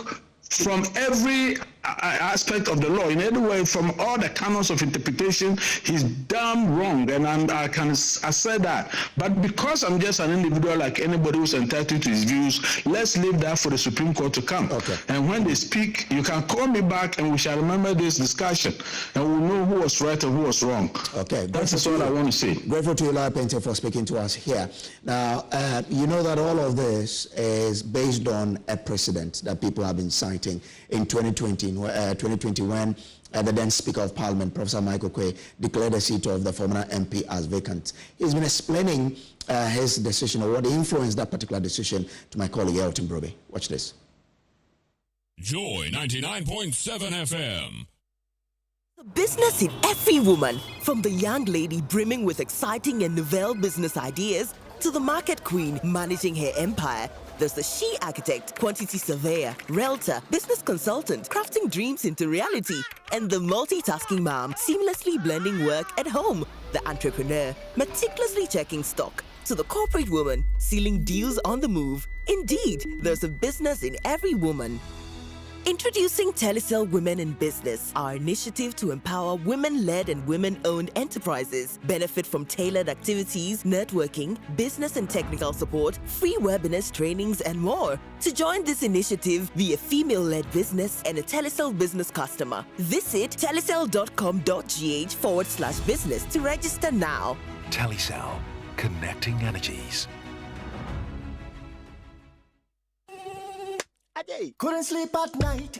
from every aspect of the law. In any way, from all the canons of interpretation, he's damn wrong, and I say that. But because I'm just an individual like anybody who's entitled to his views, let's leave that for the Supreme Court to come. Okay. And when they speak, you can call me back and we shall remember this discussion and we'll know who was right and who was wrong. Okay. That's all I want to say. Grateful to you, Lawyer Painter, for speaking to us here. Now, you know that all of this is based on a precedent that people have been citing in 2020 when the then Speaker of Parliament, Professor Michael Quay, declared the seat of the former MP as vacant. He's been explaining his decision or what influenced that particular decision to my colleague Elton Broby. Watch this. Joy 99.7 FM. Business in every woman, from the young lady brimming with exciting and novel business ideas to the market queen managing her empire. There's the she architect, quantity surveyor, realtor, business consultant, crafting dreams into reality, and the multitasking mom, seamlessly blending work at home. The entrepreneur, meticulously checking stock, to the corporate woman, sealing deals on the move. Indeed, there's a business in every woman. Introducing Telecel Women in Business, our initiative to empower women-led and women-owned enterprises. Benefit from tailored activities, networking, business and technical support, free webinars, trainings, and more. To join this initiative, be a female-led business and a Telecel business customer. Visit telecel.com.gh/business to register now. Telecel, connecting energies. Couldn't sleep at night.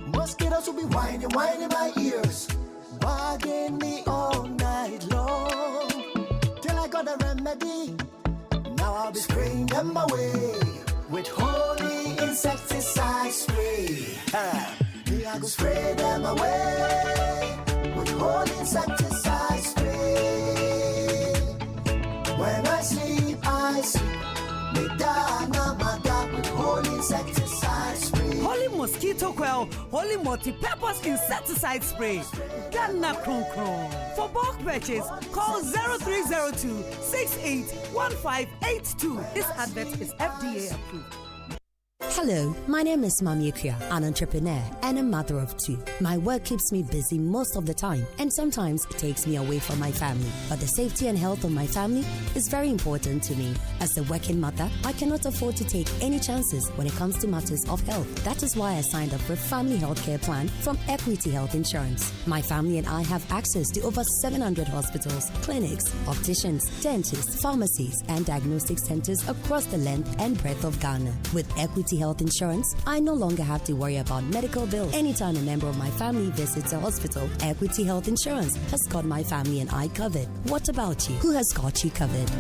Mosquitoes will be whining my ears, bugging me all night long. Till I got a remedy. Now I'll be spraying them away with holy insecticide spray. Me I go spray them away with holy insecticide spray. When I sleep, me dana with holy insecticide spray. Holy mosquito coil, holy multi-purpose insecticide spray. Ghana Kron Kron. For bulk purchase, call 0302 681582. This advert is FDA approved. Hello, my name is Mami Akuya, an entrepreneur and a mother of two. My work keeps me busy most of the time, and sometimes it takes me away from my family. But the safety and health of my family is very important to me. As a working mother, I cannot afford to take any chances when it comes to matters of health. That is why I signed up for a family health care plan from Equity Health Insurance. My family and I have access to over 700 hospitals, clinics, opticians, dentists, pharmacies, and diagnostic centers across the length and breadth of Ghana. With Equity Health Insurance, I no longer have to worry about medical bills. Anytime a member of my family visits a hospital, Equity Health Insurance has got my family and I covered. What about you? Who has got you covered?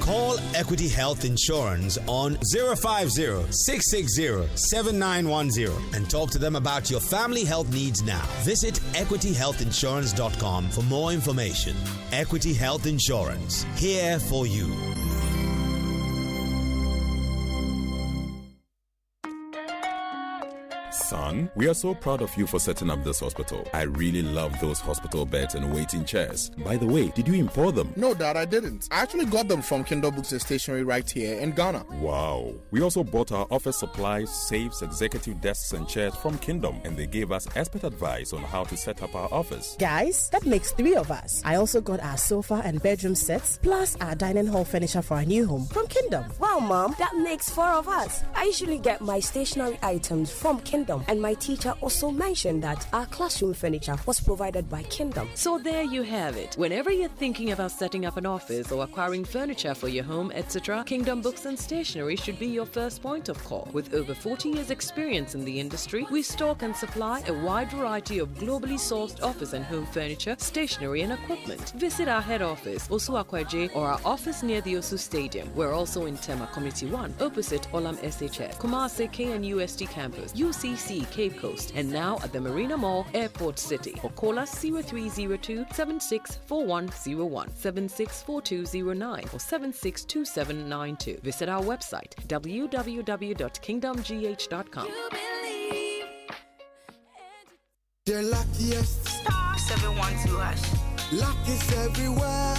Call Equity Health Insurance on 050-660-7910 and talk to them about your family health needs now. Visit equityhealthinsurance.com for more information. Equity Health Insurance, here for you. Son, we are so proud of you for setting up this hospital. I really love those hospital beds and waiting chairs. By the way, did you import them? No, Dad, I didn't. I actually got them from Kindle Books and Stationery right here in Ghana. Wow. We also bought our office supplies, safes, executive desks and chairs from Kingdom, and they gave us expert advice on how to set up our office. Guys, that makes 3 of us. I also got our sofa and bedroom sets, plus our dining hall furniture for our new home from Kingdom. Wow, Mom, that makes 4 of us. I usually get my stationery items from Kingdom. Kingdom. And my teacher also mentioned that our classroom furniture was provided by Kingdom. So there you have it. Whenever you're thinking about setting up an office or acquiring furniture for your home, etc., Kingdom Books and Stationery should be your first point of call. With over 40 years experience in the industry, we stock and supply a wide variety of globally sourced office and home furniture, stationery and equipment. Visit our head office, Osu Akwaje, or our office near the Osu Stadium. We're also in Tema Community 1, opposite Olam SHS, Kumasi KNUST Campus, UCC Cape Coast, and now at the Marina Mall, Airport City. Or call us 0302 764101, 764209, or 762792. Visit our website www.kingdomgh.com. The luckiest star 712 hash. Luck is everywhere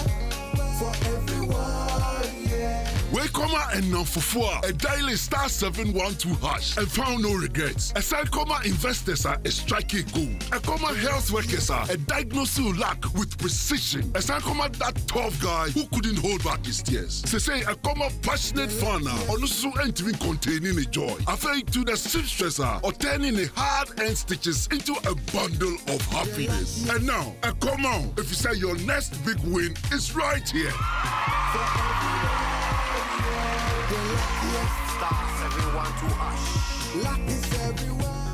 for everyone, yeah. Welcome and now for a daily star 712 hash and found no regrets. A side comma investors are a striking gold. A comma health workers are a diagnosing luck with precision. A side comma that tough guy who couldn't hold back his tears. Say a comma passionate fan on also entering containing a joy. After to the seamstresser or turning a hard-earned stitches into a bundle of happiness. And now, a comma if you say your next big win is right here.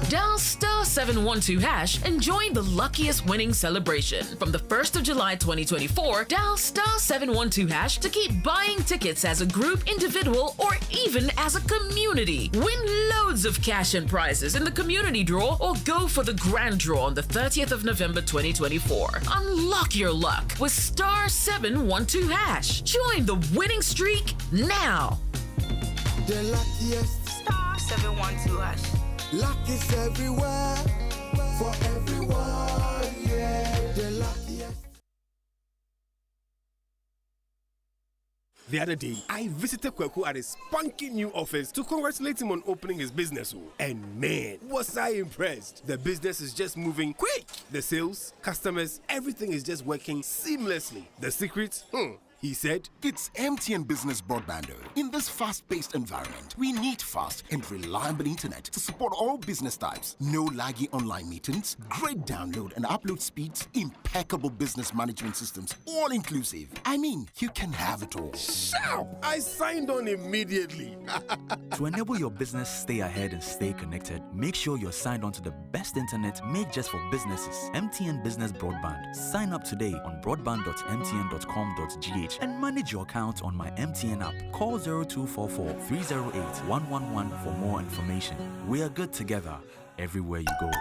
Dial star 712 hash and join the luckiest winning celebration. From the 1st of July 2024, dial star 712 hash to keep buying tickets as a group, individual, or even as a community. Win loads of cash and prizes in the community draw or go for the grand draw on the 30th of November 2024. Unlock your luck with star 712 hash. Join the winning streak now. The luckiest star 712 hash. Luck is everywhere for everyone, yeah. The luckiest. The other day, I visited Kweku at his spunky new office to congratulate him on opening his business. And man, was I impressed. The business is just moving quick. The sales, customers, everything is just working seamlessly. The secret? He said, it's MTN Business Broadband. In this fast-paced environment, we need fast and reliable internet to support all business types. No laggy online meetings, great download and upload speeds, impeccable business management systems, all inclusive. I mean, you can have it all. Shout! I signed on immediately. To enable your business stay ahead and stay connected, make sure you're signed on to the best internet made just for businesses. MTN Business Broadband. Sign up today on broadband.mtn.com.gh and manage your account on my MTN app. Call 0244 308 111 for more information. We are good together everywhere you go.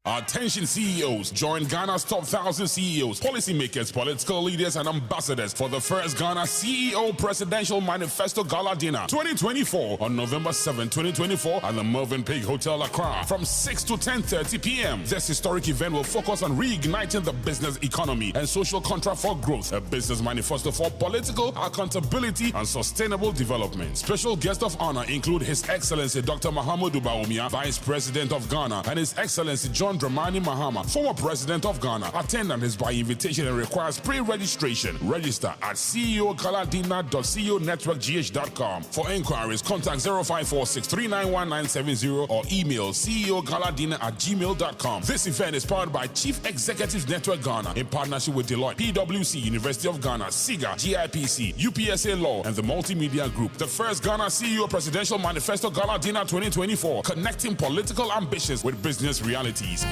Attention CEOs, join Ghana's top 1,000 CEOs, policymakers, political leaders, and ambassadors for the first Ghana CEO Presidential Manifesto Gala Dinner 2024 on November 7, 2024 at the Mervyn Pig Hotel, Accra from 6 to 10:30 p.m. This historic event will focus on reigniting the business economy and social contract for growth, a business manifesto for political accountability and sustainable development. Special guests of honor include His Excellency Dr. Mahamudu Bawumia, Vice President of Ghana, and His Excellency John Dramani Mahama, former President of Ghana. Attendance is by invitation and requires pre-registration. Register at ceogaladina.ceonetworkgh.com. For inquiries, contact 0546391970 or email ceogaladina@gmail.com. This event is powered by Chief Executives Network Ghana in partnership with Deloitte, PwC, University of Ghana, SIGA, GIPC, UPSA Law, and the Multimedia Group. The first Ghana CEO Presidential Manifesto Gala Dinner 2024, connecting political ambitions with business realities.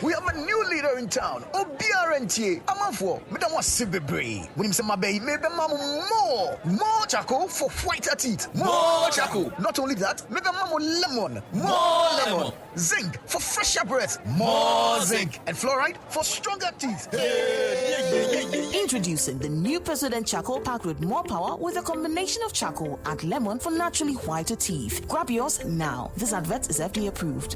We have a new leader in town. Obiarenti. Amafo. Madam was Sibebre. When him say my baby, maybe more charcoal for whiter teeth. More charcoal. Not only that, maybe lemon. More lemon. Zinc for fresher breath. More zinc. And fluoride for stronger teeth. Introducing the new Precedent charcoal pack with more power with a combination of charcoal and lemon for naturally whiter teeth. Grab yours now. This advert is FDA approved.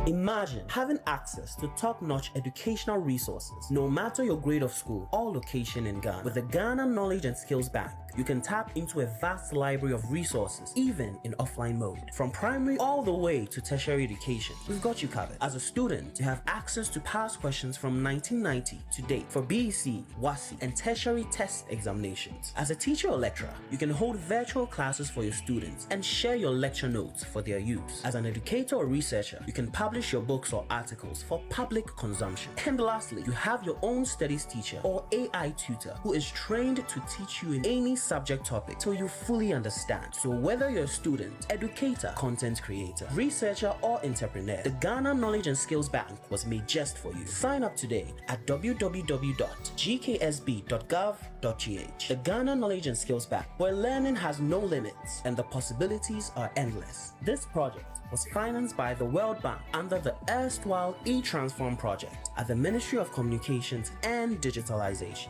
Imagine having access to top-notch educational resources, no matter your grade of school or location in Ghana. With the Ghana Knowledge and Skills Bank, you can tap into a vast library of resources, even in offline mode. From primary all the way to tertiary education, we've got you covered. As a student, you have access to past questions from 1990 to date for BEC, WASI, and tertiary test examinations. As a teacher or lecturer, you can hold virtual classes for your students and share your lecture notes for their use. As an educator or researcher, you can publish your books or articles for public consumption. And lastly, you have your own studies teacher or AI tutor who is trained to teach you in any subject topic till you fully understand. So whether you're a student, educator, content creator, researcher, or entrepreneur, the Ghana Knowledge and Skills Bank was made just for you. Sign up today at www.gksb.gov.gh. The Ghana Knowledge and Skills Bank, where learning has no limits and the possibilities are endless. This project was financed by the World Bank under the erstwhile e-Transform project at the Ministry of Communications and Digitalization.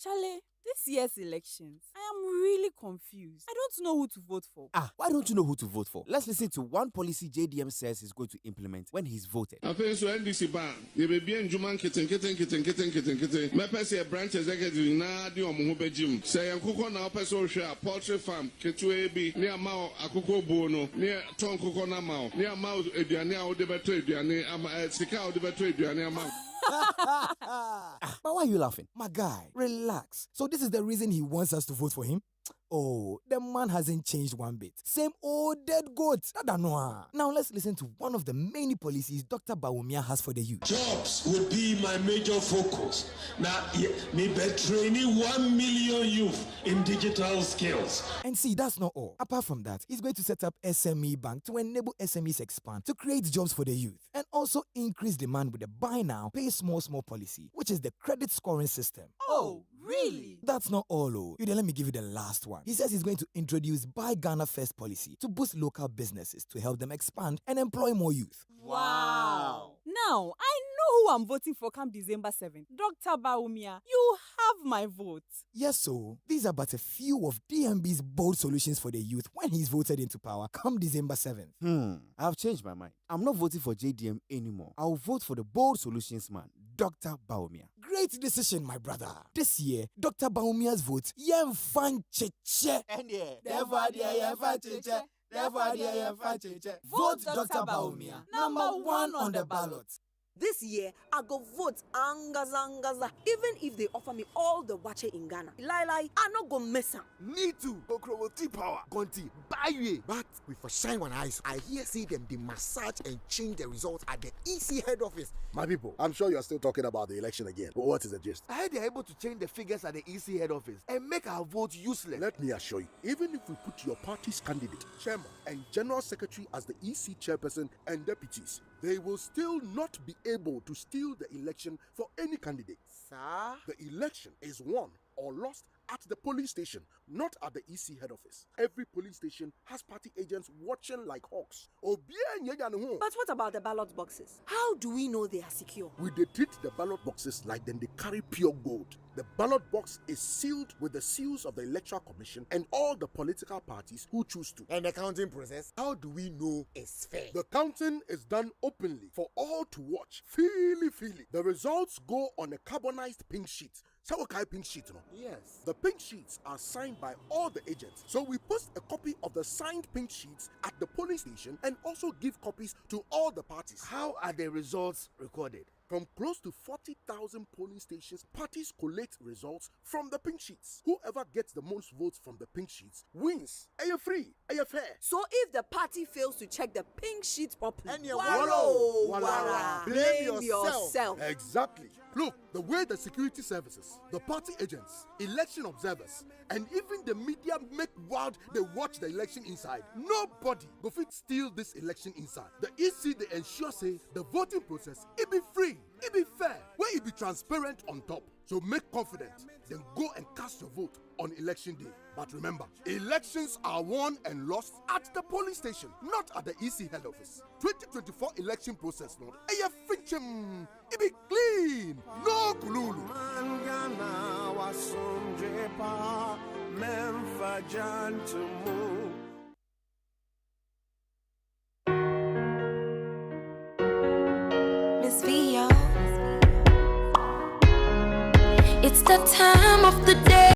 Charlie, this year's elections, I am really confused. I don't know who to vote for. Why don't you know who to vote for? Let's listen to one policy JDM says he's going to implement when he's voted. I think so NDC ban. You be bien Juman kitten. My person branch executive na di omo be gym. Say yankuko na person share poultry farm ketwe bi near mao akuko bono near ton kuko na mao near mao eduane a wo de beto eduane sika wo de beto eduane ama. But why are you laughing? My guy, relax. So this is the reason he wants us to vote for him? Oh, the man hasn't changed one bit. Same old dead goat. Now let's listen to one of the many policies Dr. Bawumia has for the youth. Jobs will be my major focus. Now, me be training 1 million youth in digital skills. And see, that's not all. Apart from that, he's going to set up SME Bank to enable SMEs expand, to create jobs for the youth, and also increase demand with the buy now, pay small policy, which is the credit scoring system. Oh, really? That's not all, oh. Let me give you the last one. He says he's going to introduce Buy Ghana First policy to boost local businesses to help them expand and employ more youth. Wow. Now, I know who I'm voting for come December 7th. Dr. Bawumia, you have my vote. Yes, so these are but a few of DMB's bold solutions for the youth when he's voted into power come December 7th. I've changed my mind. I'm not voting for JDM anymore. I'll vote for the bold solutions man, Dr. Bawumia. Great decision, my brother. This year, Dr. Bawumia's vote, yem fan cheche. And vote Dr. Bawumia, number 1 on the ballot. This year, I go vote Angazangaza, even if they offer me all the watcher in Ghana. I no go mess up. Me too. Okrowoti power. Conti. Buy. But with a shine one eyes, I hear see them they massage and change the results at the EC head office. My people, I'm sure you're still talking about the election again. But what is the gist? I heard they're able to change the figures at the EC head office and make our vote useless. Let me assure you, even if we put your party's candidate, chairman, and general secretary as the EC chairperson and deputies, they will still not be able to steal the election for any candidate. Sir? The election is won or lost at the polling station, not at the EC head office. Every polling station has party agents watching like hawks. But what about the ballot boxes? How do we know they are secure? We treat the ballot boxes like them they carry pure gold. The ballot box is sealed with the seals of the Electoral Commission and all the political parties who choose to. And the counting process, how do we know it's fair? The counting is done openly for all to watch. Feely. The results go on a carbonized pink sheet. Pink sheet, no? Yes. The pink sheets are signed by all the agents. So we post a copy of the signed pink sheets at the polling station and also give copies to all the parties. How are the results recorded? From close to 40,000 polling stations, parties collate results from the pink sheets. Whoever gets the most votes from the pink sheets wins. Are you free? Are you fair? So if the party fails to check the pink sheet properly, blame yourself. Exactly. Look, the way the security services, the party agents, election observers, and even the media make wild they watch the election inside. Nobody go fit steal this election inside. The EC they ensure say the voting process it be free, it be fair, where it be transparent on top. So make confident, then go and cast your vote on election day. But remember, elections are won and lost at the polling station, not at the EC head office. 2024 election process, Lord. It be clean, no kululu. Miss Vio. that time of the day.